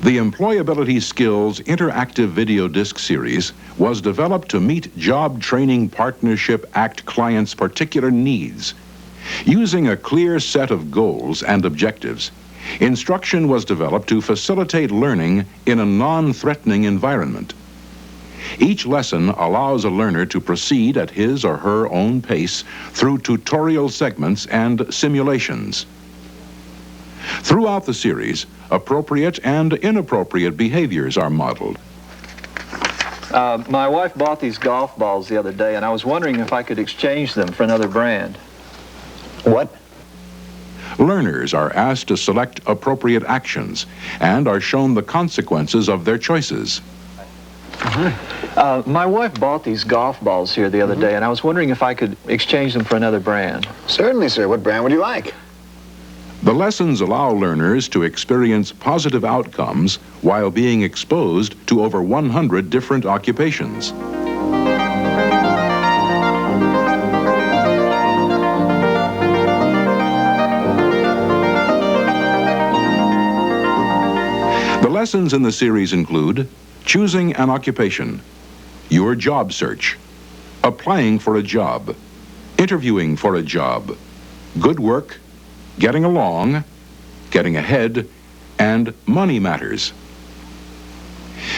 The Employability Skills Interactive Video Disc Series was developed to meet Job Training Partnership Act clients' particular needs. Using a clear set of goals and objectives, instruction was developed to facilitate learning in a non-threatening environment. Each lesson allows a learner to proceed at his or her own pace through tutorial segments and simulations. Throughout the series, appropriate and inappropriate behaviors are modeled. My wife bought these golf balls the other day, and I was wondering if I could exchange them for another brand. What? Learners are asked to select appropriate actions and are shown the consequences of their choices. My wife bought these golf balls here the other day, and I was wondering if I could exchange them for another brand. Certainly, sir. What brand would you like? The lessons allow learners to experience positive outcomes while being exposed to over 100 different occupations. The lessons in the series include choosing an occupation, your job search, applying for a job, interviewing for a job, good work, getting along, getting ahead, and money matters.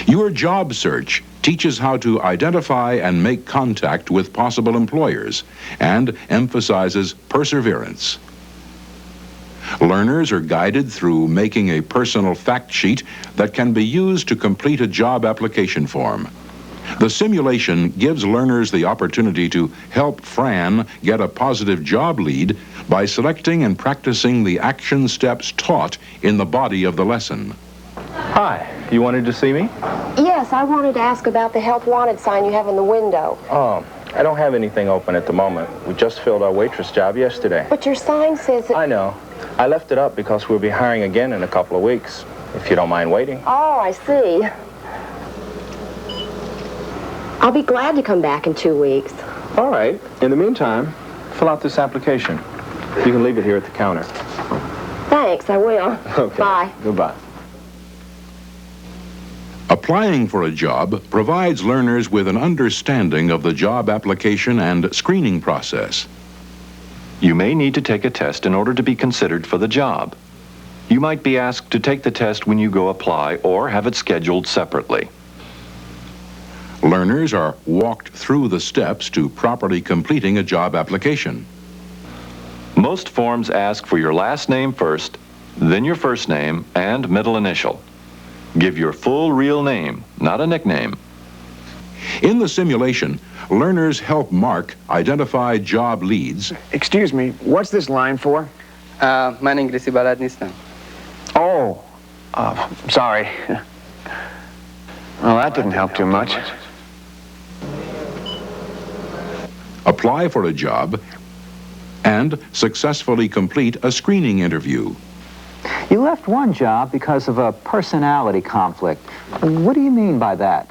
Your job search teaches how to identify and make contact with possible employers and emphasizes perseverance. Learners are guided through making a personal fact sheet that can be used to complete a job application form. The simulation gives learners the opportunity to help Fran get a positive job lead by selecting and practicing the action steps taught in the body of the lesson. Hi, you wanted to see me? Yes, I wanted to ask about the Help Wanted sign you have in the window. Oh, I don't have anything open at the moment. We just filled our waitress job yesterday. But your sign says that... I know. I left it up because we'll be hiring again in a couple of weeks, if you don't mind waiting. Oh, I see. I'll be glad to come back in 2 weeks. All right. In the meantime, fill out this application. You can leave it here at the counter. Thanks, I will. Okay. Bye. Goodbye. Applying for a job provides learners with an understanding of the job application and screening process. You may need to take a test in order to be considered for the job. You might be asked to take the test when you go apply or have it scheduled separately. Learners are walked through the steps to properly completing a job application. Most forms ask for your last name first, then your first name and middle initial. Give your full real name, not a nickname. In the simulation, learners help Mark identify job leads. Excuse me, what's this line for? Mana Inggris barat nisna. Oh, sorry. Well, that didn't help too much. Apply for a job and successfully complete a screening interview. You left one job because of a personality conflict. What do you mean by that?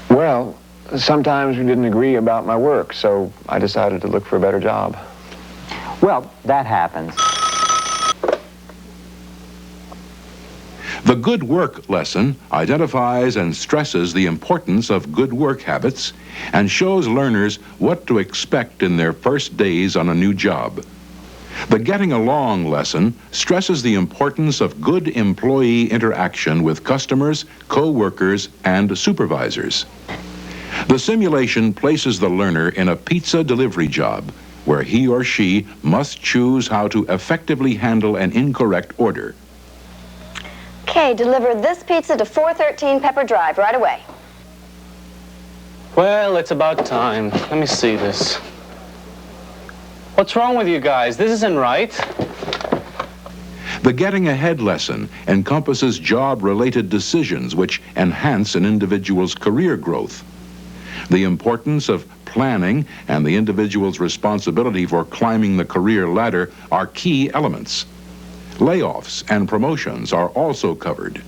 Well, sometimes we didn't agree about my work, so I decided to look for a better job. Well, that happens. The good work lesson identifies and stresses the importance of good work habits and shows learners what to expect in their first days on a new job. The getting along lesson stresses the importance of good employee interaction with customers, co-workers, and supervisors. The simulation places the learner in a pizza delivery job where he or she must choose how to effectively handle an incorrect order. Okay, deliver this pizza to 413 Pepper Drive right away. Well, it's about time. Let me see this. What's wrong with you guys? This isn't right. The Getting Ahead lesson encompasses job-related decisions which enhance an individual's career growth. The importance of planning and the individual's responsibility for climbing the career ladder are key elements. Layoffs and promotions are also covered.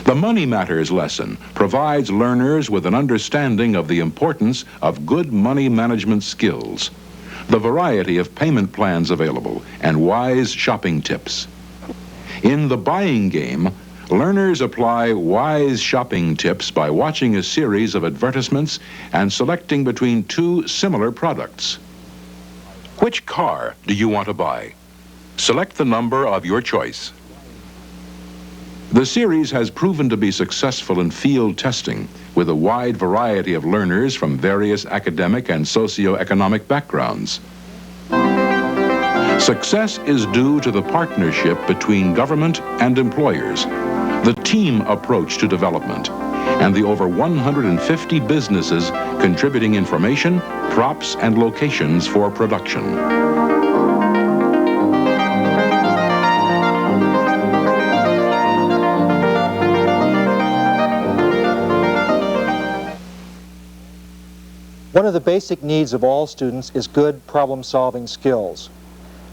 The Money Matters lesson provides learners with an understanding of the importance of good money management skills, the variety of payment plans available, and wise shopping tips. In the buying game, learners apply wise shopping tips by watching a series of advertisements and selecting between two similar products. Which car do you want to buy? Select the number of your choice. The series has proven to be successful in field testing with a wide variety of learners from various academic and socioeconomic backgrounds. Success is due to the partnership between government and employers, the team approach to development, and the over 150 businesses contributing information, props, and locations for production. One of the basic needs of all students is good problem-solving skills.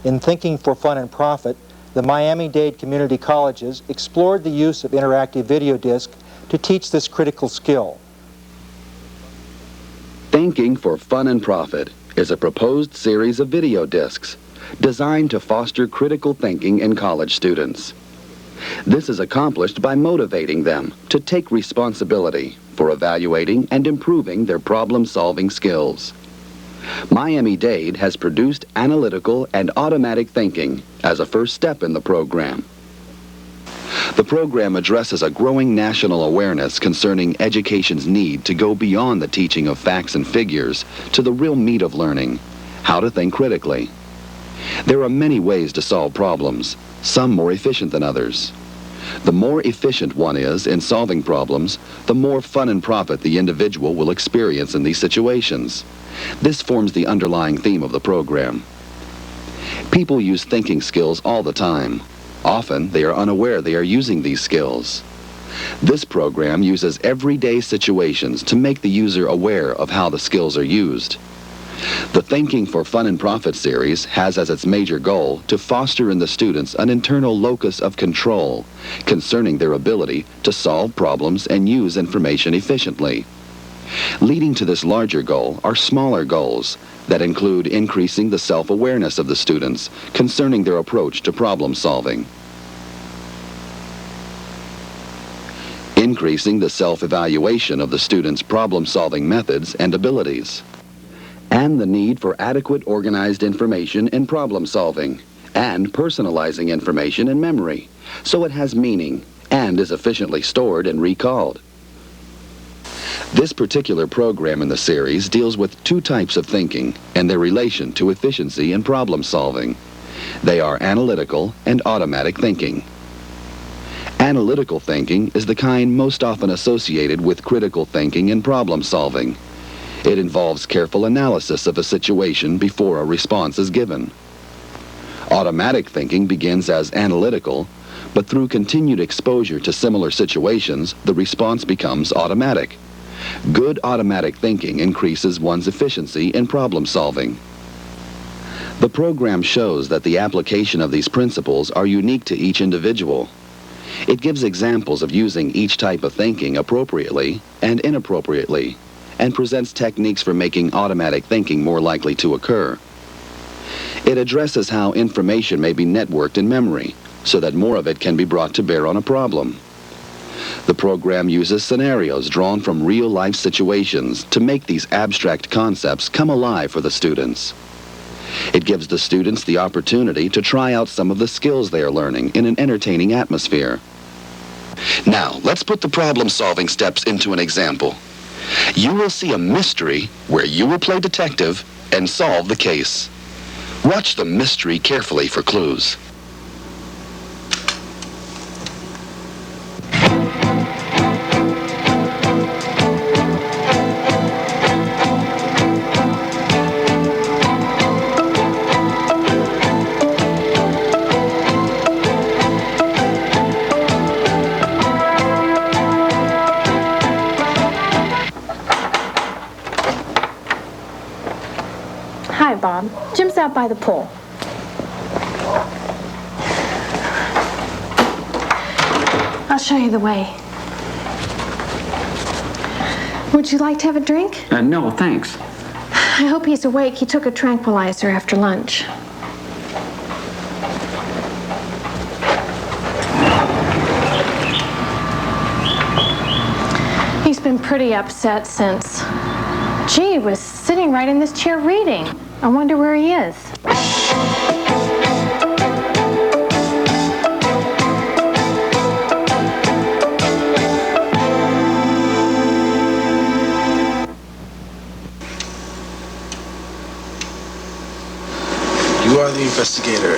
In Thinking for Fun and Profit, the Miami-Dade community colleges explored the use of interactive video disc to teach this critical skill. Thinking for Fun and Profit is a proposed series of video discs designed to foster critical thinking in college students. This is accomplished by motivating them to take responsibility for evaluating and improving their problem-solving skills. Miami-Dade has produced analytical and automatic thinking as a first step in the program. The program addresses a growing national awareness concerning education's need to go beyond the teaching of facts and figures to the real meat of learning, how to think critically. There are many ways to solve problems, some more efficient than others. The more efficient one is in solving problems, the more fun and profit the individual will experience in these situations. This forms the underlying theme of the program. People use thinking skills all the time. Often, they are unaware they are using these skills. This program uses everyday situations to make the user aware of how the skills are used. The Thinking for Fun and Profit series has as its major goal to foster in the students an internal locus of control concerning their ability to solve problems and use information efficiently. Leading to this larger goal are smaller goals that include increasing the self-awareness of the students concerning their approach to problem solving, increasing the self-evaluation of the students' problem-solving methods and abilities, and the need for adequate organized information in problem solving, and personalizing information in memory, so it has meaning and is efficiently stored and recalled. This particular program in the series deals with two types of thinking and their relation to efficiency in problem solving. They are analytical and automatic thinking. Analytical thinking is the kind most often associated with critical thinking and problem solving. It involves careful analysis of a situation before a response is given. Automatic thinking begins as analytical, but through continued exposure to similar situations, the response becomes automatic. Good automatic thinking increases one's efficiency in problem solving. The program shows that the application of these principles are unique to each individual. It gives examples of using each type of thinking appropriately and inappropriately, and presents techniques for making automatic thinking more likely to occur. It addresses how information may be networked in memory, so that more of it can be brought to bear on a problem. The program uses scenarios drawn from real-life situations to make these abstract concepts come alive for the students. It gives the students the opportunity to try out some of the skills they are learning in an entertaining atmosphere. Now, let's put the problem-solving steps into an example. You will see a mystery where you will play detective and solve the case. Watch the mystery carefully for clues. Hi, Bob. Jim's out by the pool. I'll show you the way. Would you like to have a drink? No, thanks. I hope he's awake. He took a tranquilizer after lunch. He's been pretty upset since... Gee, he was sitting right in this chair reading. I wonder where he is. You are the investigator.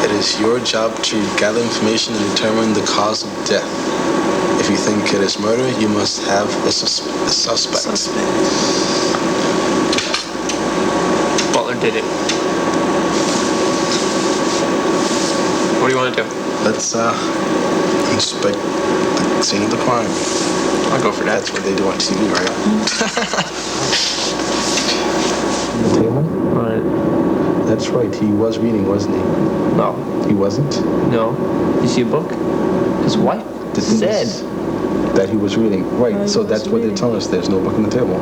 It is your job to gather information and determine the cause of death. If you think it is murder, you must have a suspect. Butler did it. What do you want to do? Let's inspect the scene of the crime. I'll go for that. That's what they do on TV, right? The table? Right. That's right. He was reading, wasn't he? No. He wasn't? No. You see a book? His wife said that he was reading. Right. So that's what they're telling us. There's no book on the table.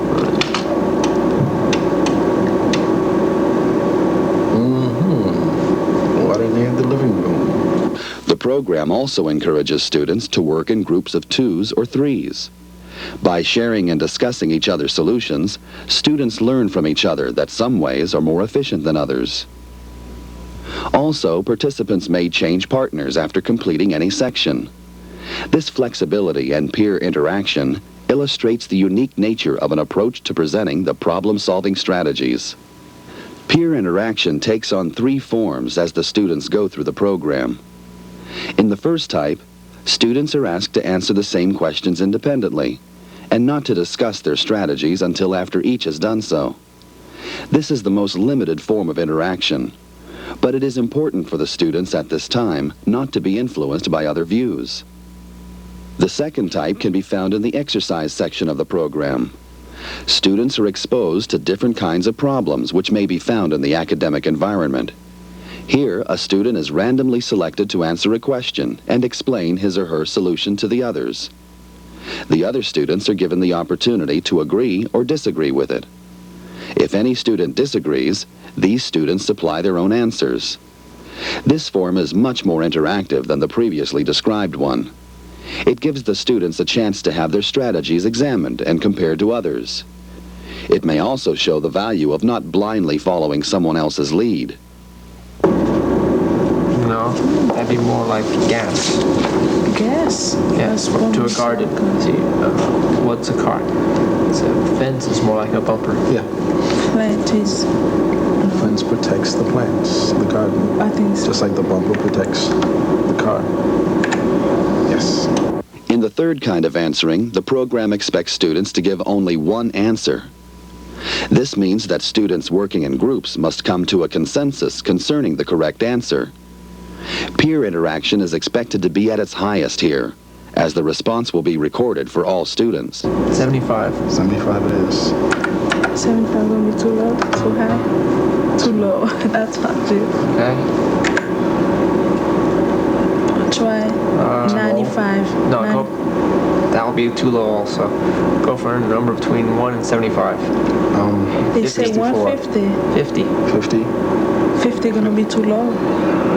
What are they in the living room? The program also encourages students to work in groups of 2s or 3s. By sharing and discussing each other's solutions, students learn from each other that some ways are more efficient than others. Also, participants may change partners after completing any section. This flexibility and peer interaction illustrates the unique nature of an approach to presenting the problem-solving strategies. Peer interaction takes on 3 forms as the students go through the program. In the first type, students are asked to answer the same questions independently, and not to discuss their strategies until after each has done so. This is the most limited form of interaction, but it is important for the students at this time not to be influenced by other views. The second type can be found in the exercise section of the program. Students are exposed to different kinds of problems which may be found in the academic environment. Here, a student is randomly selected to answer a question and explain his or her solution to the others. The other students are given the opportunity to agree or disagree with it. If any student disagrees, these students supply their own answers. This form is much more interactive than the previously described one. It gives the students a chance to have their strategies examined and compared to others. It may also show the value of not blindly following someone else's lead. No, that'd be more like gas. Gas? Gas to a garden. See, what's a car? It's a fence is more like a bumper. Yeah. Plant is... The fence protects the plants, the garden. I think so. Just like the bumper protects the car. Yes. In the third kind of answering, the program expects students to give only one answer. This means that students working in groups must come to a consensus concerning the correct answer. Peer interaction is expected to be at its highest here, as the response will be recorded for all students. 75. 75 it is. 75 gonna be too low, too high, too low. That's not good. Okay. Try 95. No, that'll be too low also. Go for a number between 1 and 75. They said 150. 50. 50. 50 gonna be too low.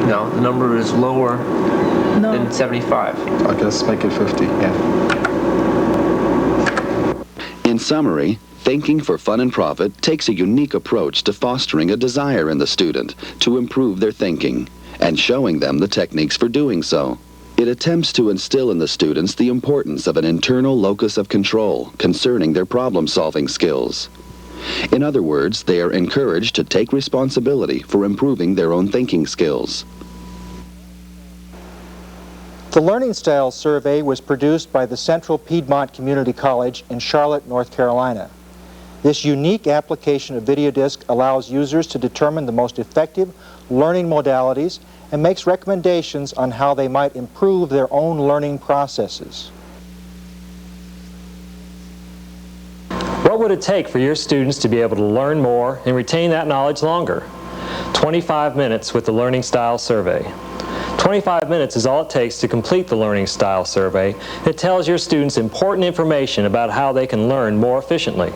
No, the number is lower than 75. I guess make it 50. Yeah. In summary, Thinking for Fun and Profit takes a unique approach to fostering a desire in the student to improve their thinking and showing them the techniques for doing so. It attempts to instill in the students the importance of an internal locus of control concerning their problem-solving skills. In other words, they are encouraged to take responsibility for improving their own thinking skills. The Learning Style Survey was produced by the Central Piedmont Community College in Charlotte, North Carolina. This unique application of Videodisc allows users to determine the most effective learning modalities and makes recommendations on how they might improve their own learning processes. What would it take for your students to be able to learn more and retain that knowledge longer? 25 minutes with the Learning Style Survey. 25 minutes is all it takes to complete the Learning Style Survey. It tells your students important information about how they can learn more efficiently.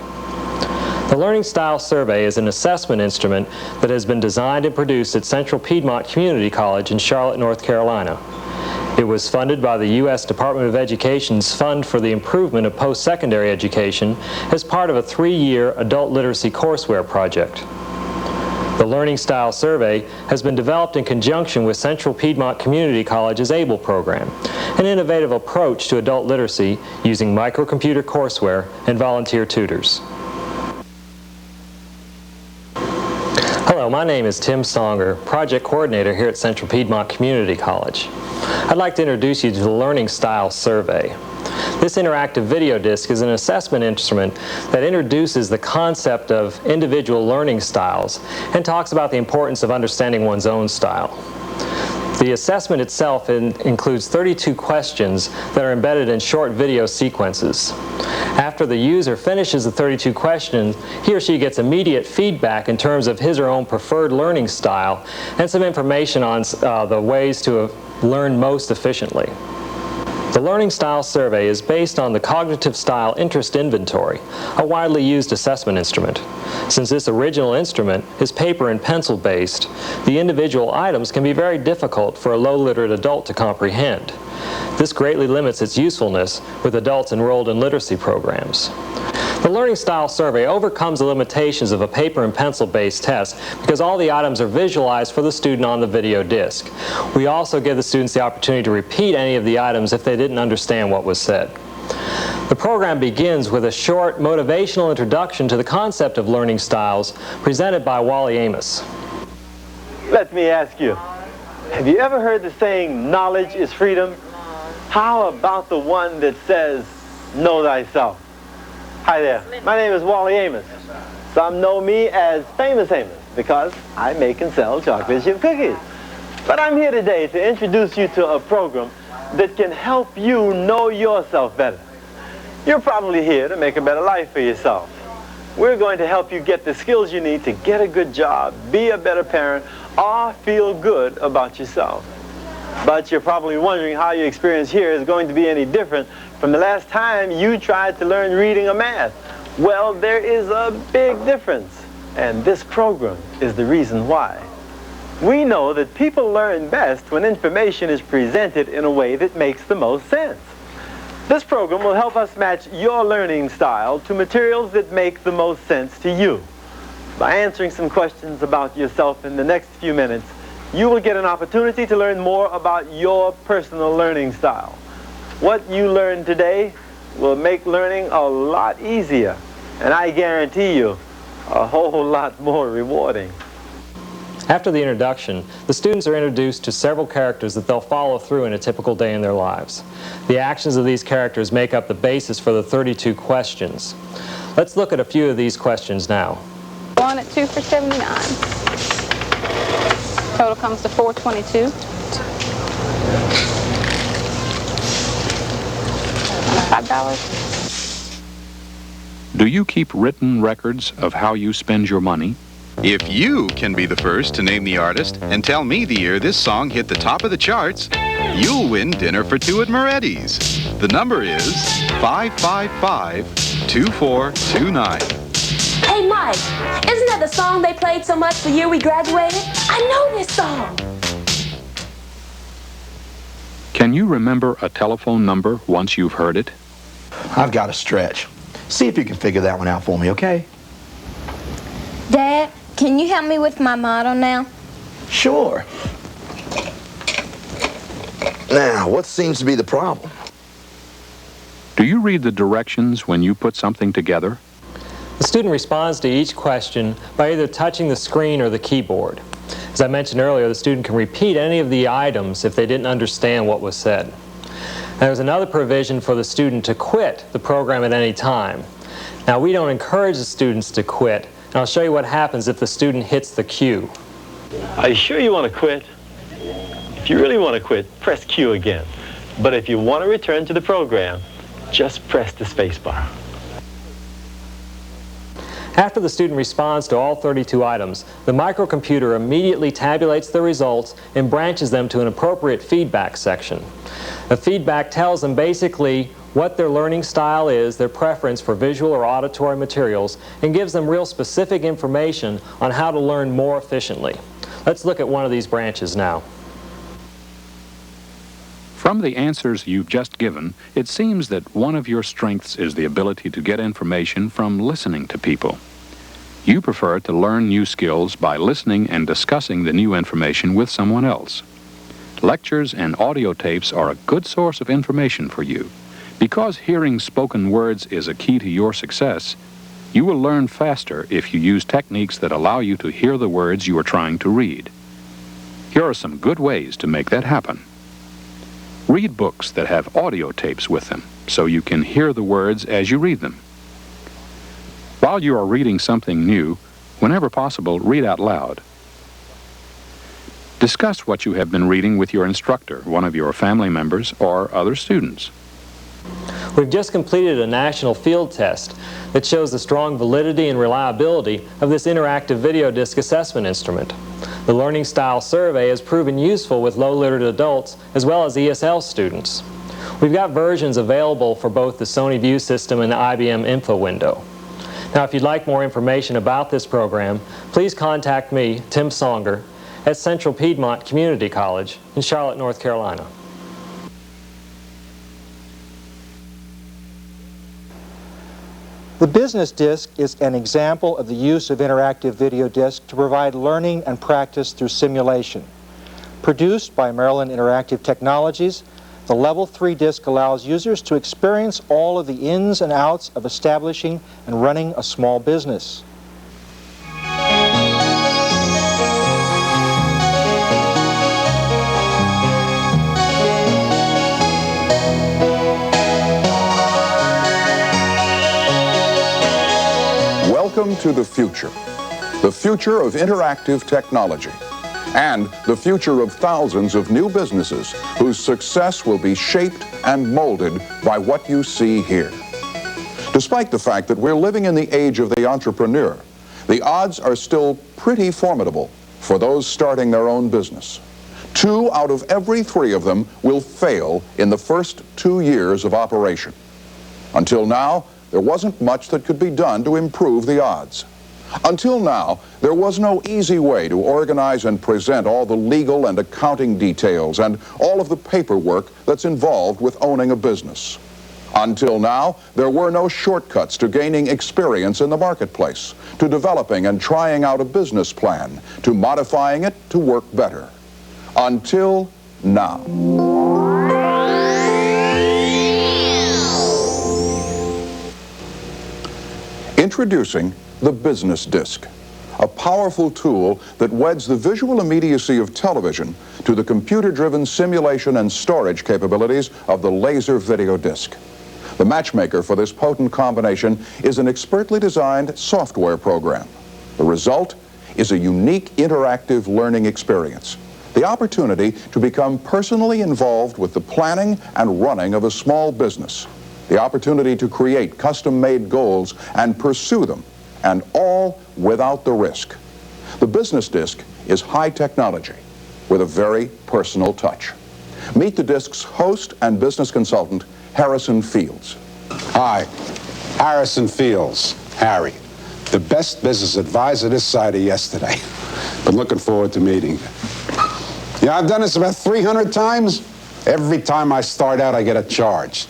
The Learning Style Survey is an assessment instrument that has been designed and produced at Central Piedmont Community College in Charlotte, North Carolina. It was funded by the U.S. Department of Education's Fund for the Improvement of Post-Secondary Education as part of a 3-year adult literacy courseware project. The Learning Style Survey has been developed in conjunction with Central Piedmont Community College's ABLE program, an innovative approach to adult literacy using microcomputer courseware and volunteer tutors. Hello, my name is Tim Songer, Project Coordinator here at Central Piedmont Community College. I'd like to introduce you to the Learning Style Survey. This interactive video disc is an assessment instrument that introduces the concept of individual learning styles and talks about the importance of understanding one's own style. The assessment itself includes 32 questions that are embedded in short video sequences. After the user finishes the 32 questions, he or she gets immediate feedback in terms of his or her own preferred learning style and some information on the ways to learn most efficiently. The Learning Style Survey is based on the Cognitive Style Interest Inventory, a widely used assessment instrument. Since this original instrument is paper and pencil based, the individual items can be very difficult for a low-literate adult to comprehend. This greatly limits its usefulness with adults enrolled in literacy programs. The Learning Style Survey overcomes the limitations of a paper and pencil based test because all the items are visualized for the student on the video disc. We also give the students the opportunity to repeat any of the items if they didn't understand what was said. The program begins with a short motivational introduction to the concept of learning styles presented by Wally Amos. Let me ask you, have you ever heard the saying, knowledge is freedom? How about the one that says, know thyself? Hi there, my name is Wally Amos. Some know me as Famous Amos because I make and sell chocolate chip cookies. But I'm here today to introduce you to a program that can help you know yourself better. You're probably here to make a better life for yourself. We're going to help you get the skills you need to get a good job, be a better parent, or feel good about yourself. But you're probably wondering how your experience here is going to be any different from the last time you tried to learn reading or math. Well, there is a big difference, and this program is the reason why. We know that people learn best when information is presented in a way that makes the most sense. This program will help us match your learning style to materials that make the most sense to you. By answering some questions about yourself in the next few minutes, you will get an opportunity to learn more about your personal learning style. What you learn today will make learning a lot easier, and I guarantee you, a whole lot more rewarding. After the introduction, the students are introduced to several characters that they'll follow through in a typical day in their lives. The actions of these characters make up the basis for the 32 questions. Let's look at a few of these questions now. 1 at 2 for 79. Total comes to 422. $5. Do you keep written records of how you spend your money? If you can be the first to name the artist and tell me the year this song hit the top of the charts, you'll win dinner for two at Moretti's. The number is 555-2429. Hey, Mike, isn't that the song they played so much the year we graduated? I know this song. Can you remember a telephone number once you've heard it? I've got a stretch. See if you can figure that one out for me, okay? Dad, can you help me with my model now? Sure. Now, what seems to be the problem? Do you read the directions when you put something together? The student responds to each question by either touching the screen or the keyboard. As I mentioned earlier, the student can repeat any of the items if they didn't understand what was said. There's another provision for the student to quit the program at any time. Now, we don't encourage the students to quit, and I'll show you what happens if the student hits the Q. Are you sure you want to quit? If you really want to quit, press Q again. But if you want to return to the program, just press the space bar. After the student responds to all 32 items, the microcomputer immediately tabulates the results and branches them to an appropriate feedback section. The feedback tells them basically what their learning style is, their preference for visual or auditory materials, and gives them real specific information on how to learn more efficiently. Let's look at one of these branches now. From the answers you've just given, it seems that one of your strengths is the ability to get information from listening to people. You prefer to learn new skills by listening and discussing the new information with someone else. Lectures and audio tapes are a good source of information for you. Because hearing spoken words is a key to your success, you will learn faster if you use techniques that allow you to hear the words you are trying to read. Here are some good ways to make that happen. Read books that have audio tapes with them, so you can hear the words as you read them. While you are reading something new, whenever possible, read out loud. Discuss what you have been reading with your instructor, one of your family members, or other students. We've just completed a national field test that shows the strong validity and reliability of this interactive video disc assessment instrument. The Learning Style Survey has proven useful with low-literate adults as well as ESL students. We've got versions available for both the Sony View system and the IBM Info window. Now, if you'd like more information about this program, please contact me, Tim Songer, at Central Piedmont Community College in Charlotte, North Carolina. The business disc is an example of the use of interactive video disc to provide learning and practice through simulation. Produced by Maryland Interactive Technologies, the Level 3 disc allows users to experience all of the ins and outs of establishing and running a small business. Welcome to the future of interactive technology, and the future of thousands of new businesses whose success will be shaped and molded by what you see here. Despite the fact that we're living in the age of the entrepreneur, the odds are still pretty formidable for those starting their own business. 2 out of every 3 of them will fail in the first 2 years of operation. Until now, there wasn't much that could be done to improve the odds. Until now, there was no easy way to organize and present all the legal and accounting details and all of the paperwork that's involved with owning a business. Until now, there were no shortcuts to gaining experience in the marketplace, to developing and trying out a business plan, to modifying it to work better. Until now. Introducing the business disc, a powerful tool that weds the visual immediacy of television to the computer-driven simulation and storage capabilities of the laser video disc. The matchmaker for this potent combination is an expertly designed software program. The result is a unique interactive learning experience, the opportunity to become personally involved with the planning and running of a small business, the opportunity to create custom-made goals and pursue them, and all without the risk. The business disc is high technology with a very personal touch. Meet the disc's host and business consultant, Harrison Fields. Hi, Harrison Fields, Harry, the best business advisor this side of yesterday. Been looking forward to meeting you. Yeah, I've done this about 300 times. Every time I start out, I get a charge.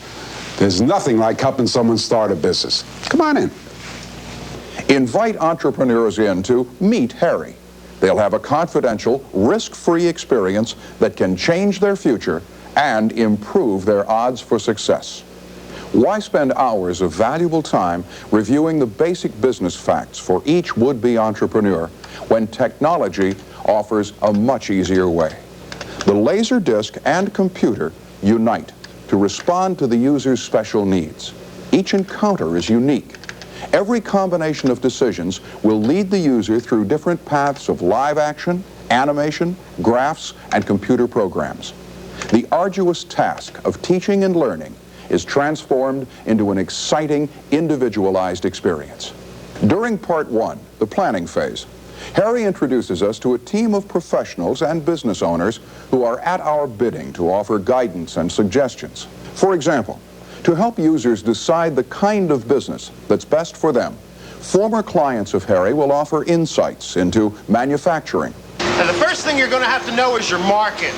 There's nothing like helping someone start a business. Come on in. Invite entrepreneurs in to meet Harry. They'll have a confidential, risk-free experience that can change their future and improve their odds for success. Why spend hours of valuable time reviewing the basic business facts for each would-be entrepreneur when technology offers a much easier way? The laser disc and computer unite to respond to the user's special needs. Each encounter is unique. Every combination of decisions will lead the user through different paths of live action, animation, graphs, and computer programs. The arduous task of teaching and learning is transformed into an exciting, individualized experience. During part one, the planning phase, Harry introduces us to a team of professionals and business owners who are at our bidding to offer guidance and suggestions. For example, to help users decide the kind of business that's best for them, former clients of Harry will offer insights into manufacturing. Now, the first thing you're going to have to know is your market.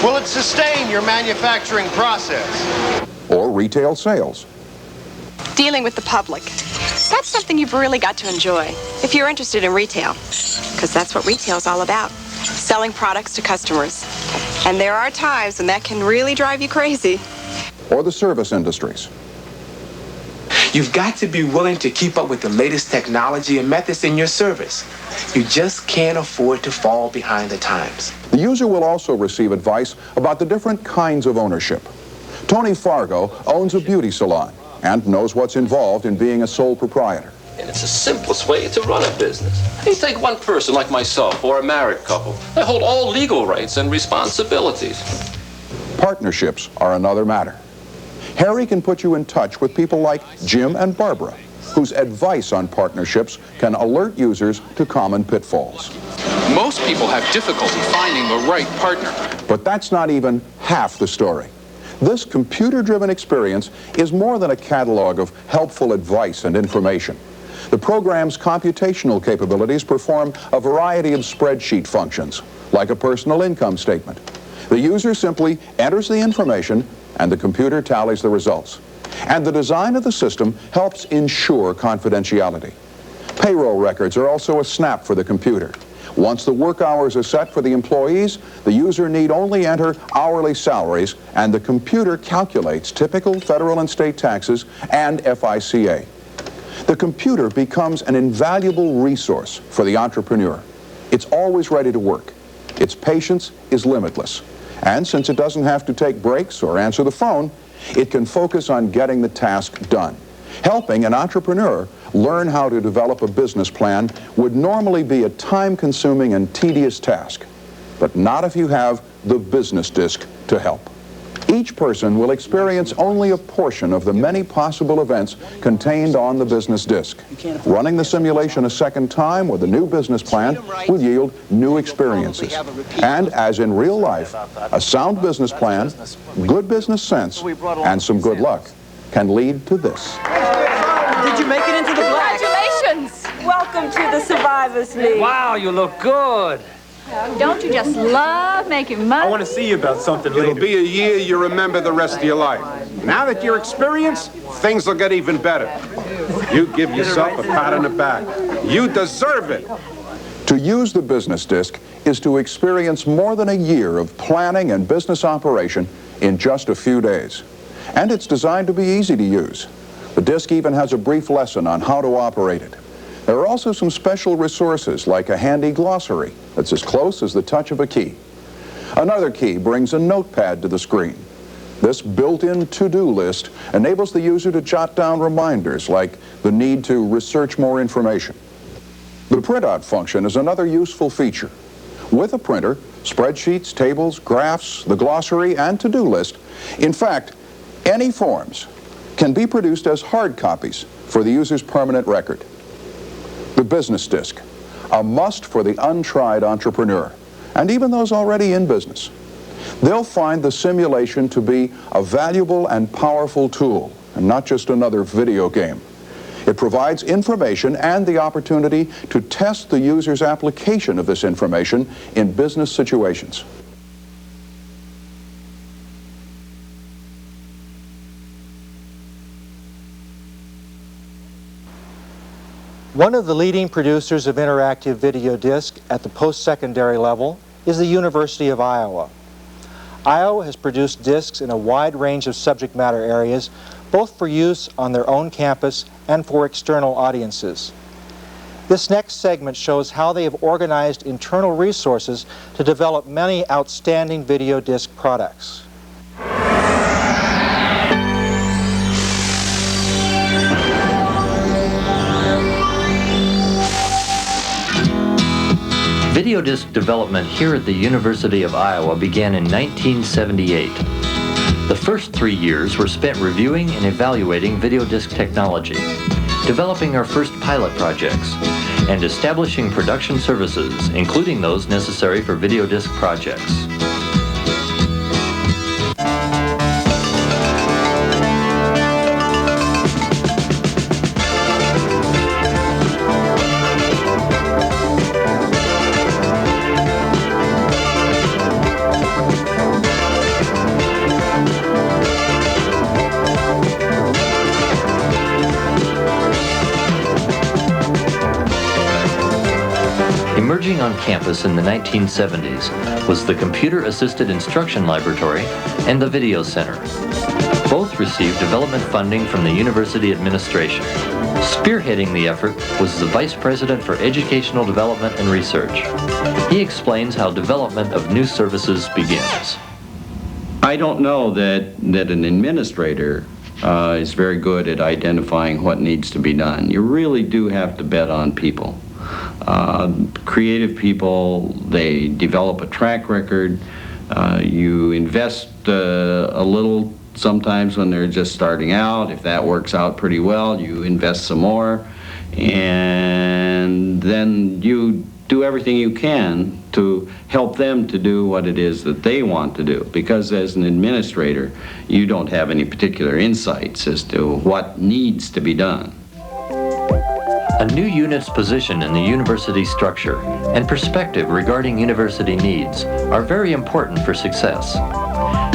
Will it sustain your manufacturing process? Or retail sales. Dealing with the public. That's something you've really got to enjoy if you're interested in retail, because that's what retail is all about, selling products to customers. And there are times when that can really drive you crazy. Or the service industries. You've got to be willing to keep up with the latest technology and methods in your service. You just can't afford to fall behind the times. The user will also receive advice about the different kinds of ownership. Tony Fargo owns a beauty salon and knows what's involved in being a sole proprietor. And it's the simplest way to run a business. You take one person like myself or a married couple. They hold all legal rights and responsibilities. Partnerships are another matter. Harry can put you in touch with people like Jim and Barbara, whose advice on partnerships can alert users to common pitfalls. Most people have difficulty finding the right partner. But that's not even half the story. This computer-driven experience is more than a catalog of helpful advice and information. The program's computational capabilities perform a variety of spreadsheet functions, like a personal income statement. The user simply enters the information and the computer tallies the results. And the design of the system helps ensure confidentiality. Payroll records are also a snap for the computer. Once the work hours are set for the employees, the user need only enter hourly salaries, and the computer calculates typical federal and state taxes and FICA. The computer becomes an invaluable resource for the entrepreneur. It's always ready to work. Its patience is limitless. And since it doesn't have to take breaks or answer the phone, it can focus on getting the task done. Helping an entrepreneur learn how to develop a business plan would normally be a time-consuming and tedious task, but not if you have the business disc to help. Each person will experience only a portion of the many possible events contained on the business disc. Running the simulation a second time with a new business plan will yield new experiences. And as in real life, a sound business plan, good business sense, and some good luck can lead to this. Did you make it into the black? Congratulations! Welcome to the Survivors League. Wow, you look good. Don't you just love making money? I want to see you about something later. It'll be a year you remember the rest of your life. Now that you're experienced, things will get even better. You give yourself a pat on the back. You deserve it. To use the business disc is to experience more than a year of planning and business operation in just a few days. And it's designed to be easy to use. The disc even has a brief lesson on how to operate it. There are also some special resources like a handy glossary that's as close as the touch of a key. Another key brings a notepad to the screen. This built-in to-do list enables the user to jot down reminders like the need to research more information. The printout function is another useful feature. With a printer, spreadsheets, tables, graphs, the glossary, and to-do list, in fact, any forms can be produced as hard copies for the user's permanent record. The business disc, a must for the untried entrepreneur, and even those already in business. They'll find the simulation to be a valuable and powerful tool, and not just another video game. It provides information and the opportunity to test the user's application of this information in business situations. One of the leading producers of interactive video disc at the post-secondary level is the University of Iowa. Iowa has produced discs in a wide range of subject matter areas, both for use on their own campus and for external audiences. This next segment shows how they have organized internal resources to develop many outstanding video disc products. Videodisc development here at the University of Iowa began in 1978. The first 3 years were spent reviewing and evaluating videodisc technology, developing our first pilot projects, and establishing production services, including those necessary for videodisc projects. Emerging on campus in the 1970s was the Computer-Assisted Instruction Laboratory and the Video Center. Both received development funding from the university administration. Spearheading the effort was the Vice President for Educational Development and Research. He explains how development of new services begins. I don't know that an administrator is very good at identifying what needs to be done. You really do have to bet on people. Creative people, they develop a track record. You invest a little sometimes when they're just starting out. If that works out pretty well, you invest some more. And then you do everything you can to help them to do what it is that they want to do. Because as an administrator, you don't have any particular insights as to what needs to be done. A new unit's position in the university structure and perspective regarding university needs are very important for success.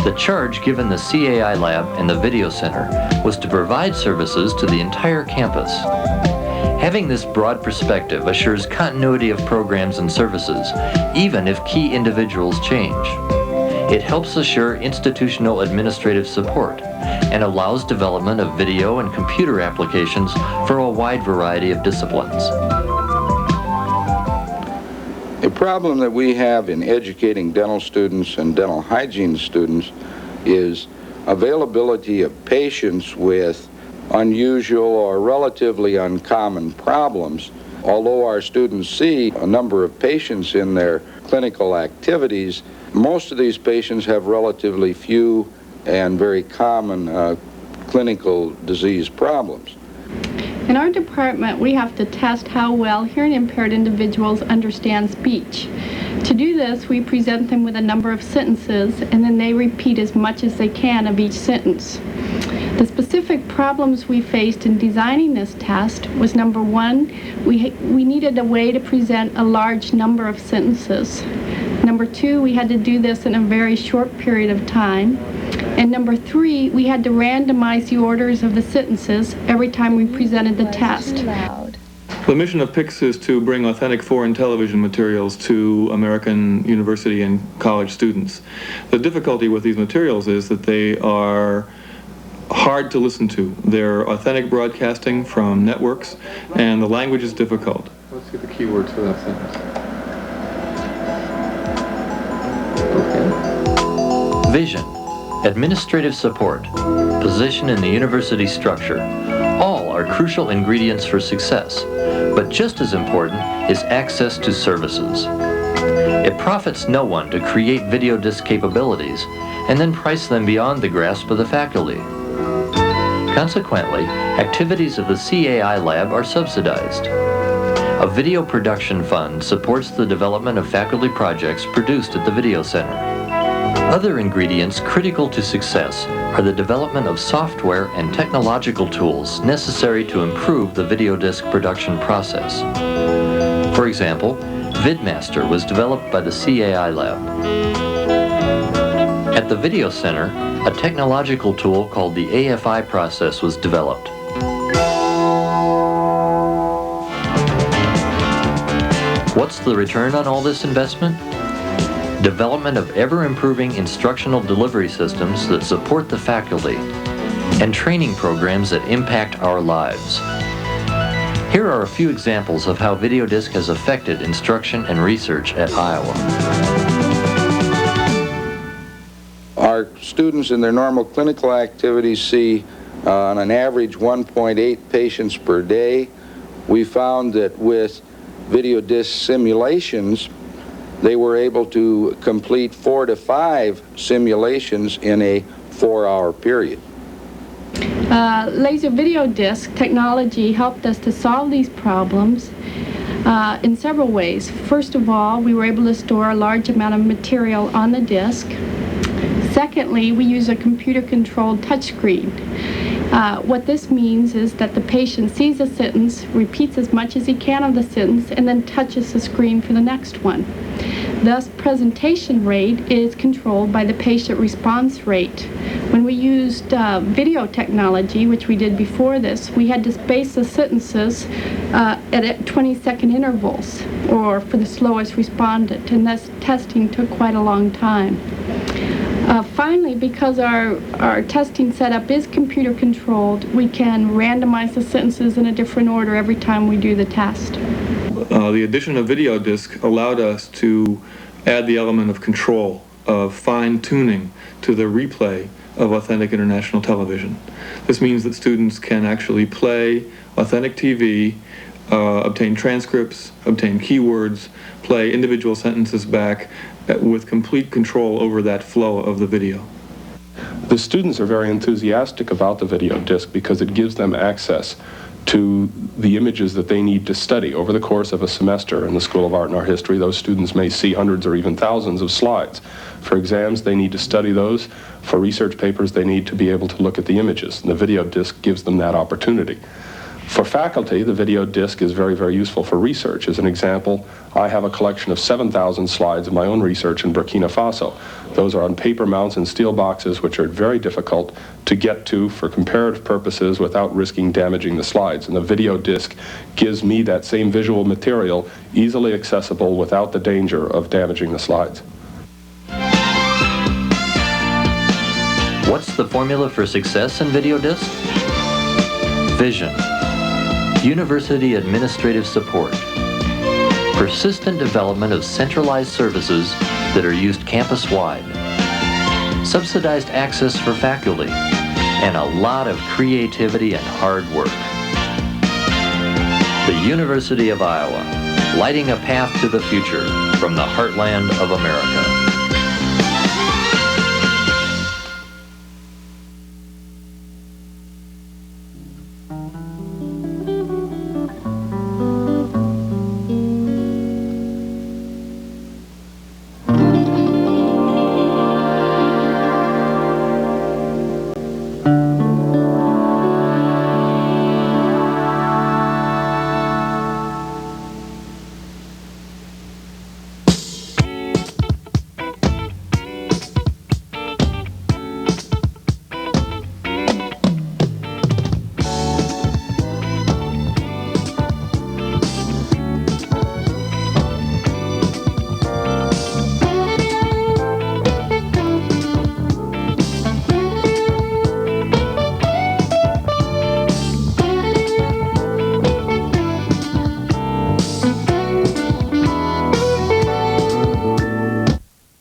The charge given the CAI Lab and the Video Center was to provide services to the entire campus. Having this broad perspective assures continuity of programs and services, even if key individuals change. It helps assure institutional administrative support and allows development of video and computer applications for a wide variety of disciplines. A problem that we have in educating dental students and dental hygiene students is availability of patients with unusual or relatively uncommon problems. Although our students see a number of patients in their clinical activities, most of these patients have relatively few and very common clinical disease problems. In our department, we have to test how well hearing impaired individuals understand speech. To do this, we present them with a number of sentences, and then they repeat as much as they can of each sentence. The specific problems we faced in designing this test was, number one, we needed a way to present a large number of sentences. Number two, we had to do this in a very short period of time. And number three, we had to randomize the orders of the sentences every time we presented the test. The mission of PICS is to bring authentic foreign television materials to American university and college students. The difficulty with these materials is that they are hard to listen to. They're authentic broadcasting from networks, and the language is difficult. Let's get the keywords for that sentence. Okay. Vision, administrative support, position in the university structure, all are crucial ingredients for success, but just as important is access to services. It profits no one to create video disc capabilities and then price them beyond the grasp of the faculty. Consequently, activities of the CAI lab are subsidized. A video production fund supports the development of faculty projects produced at the Video Center. Other ingredients critical to success are the development of software and technological tools necessary to improve the video disc production process. For example, VidMaster was developed by the CAI lab. At the Video Center, a technological tool called the AFI process was developed. What's the return on all this investment? Development of ever-improving instructional delivery systems that support the faculty, and training programs that impact our lives. Here are a few examples of how Videodisc has affected instruction and research at Iowa. Our students in their normal clinical activities see on an average 1.8 patients per day. We found that with Videodisc simulations, they were able to complete 4 to 5 simulations in a 4-hour period. Laser video disc technology helped us to solve these problems in several ways. First of all, we were able to store a large amount of material on the disc. Secondly, we use a computer-controlled touchscreen. What this means is that the patient sees a sentence, repeats as much as he can of the sentence, and then touches the screen for the next one. Thus, presentation rate is controlled by the patient response rate. When we used video technology, which we did before this, we had to space the sentences at 20-second intervals, or for the slowest respondent, and thus testing took quite a long time. Finally, because our testing setup is computer controlled, we can randomize the sentences in a different order every time we do the test. The addition of Videodisc allowed us to add the element of control, of fine-tuning to the replay of authentic international television. This means that students can actually play authentic TV, obtain transcripts, obtain keywords, play individual sentences back with complete control over that flow of the video. The students are very enthusiastic about the video disc because it gives them access to the images that they need to study. Over the course of a semester in the School of Art and Art History, those students may see hundreds or even thousands of slides. For exams, they need to study those. For research papers, they need to be able to look at the images, and the video disc gives them that opportunity. For faculty, the video disc is very, very useful for research. As an example, I have a collection of 7,000 slides of my own research in Burkina Faso. Those are on paper mounts and steel boxes, which are very difficult to get to for comparative purposes without risking damaging the slides. And the video disc gives me that same visual material easily accessible without the danger of damaging the slides. What's the formula for success in Videodisc? Vision. University administrative support. Persistent development of centralized services that are used campus-wide. Subsidized access for faculty. And a lot of creativity and hard work. The University of Iowa, lighting a path to the future from the heartland of America.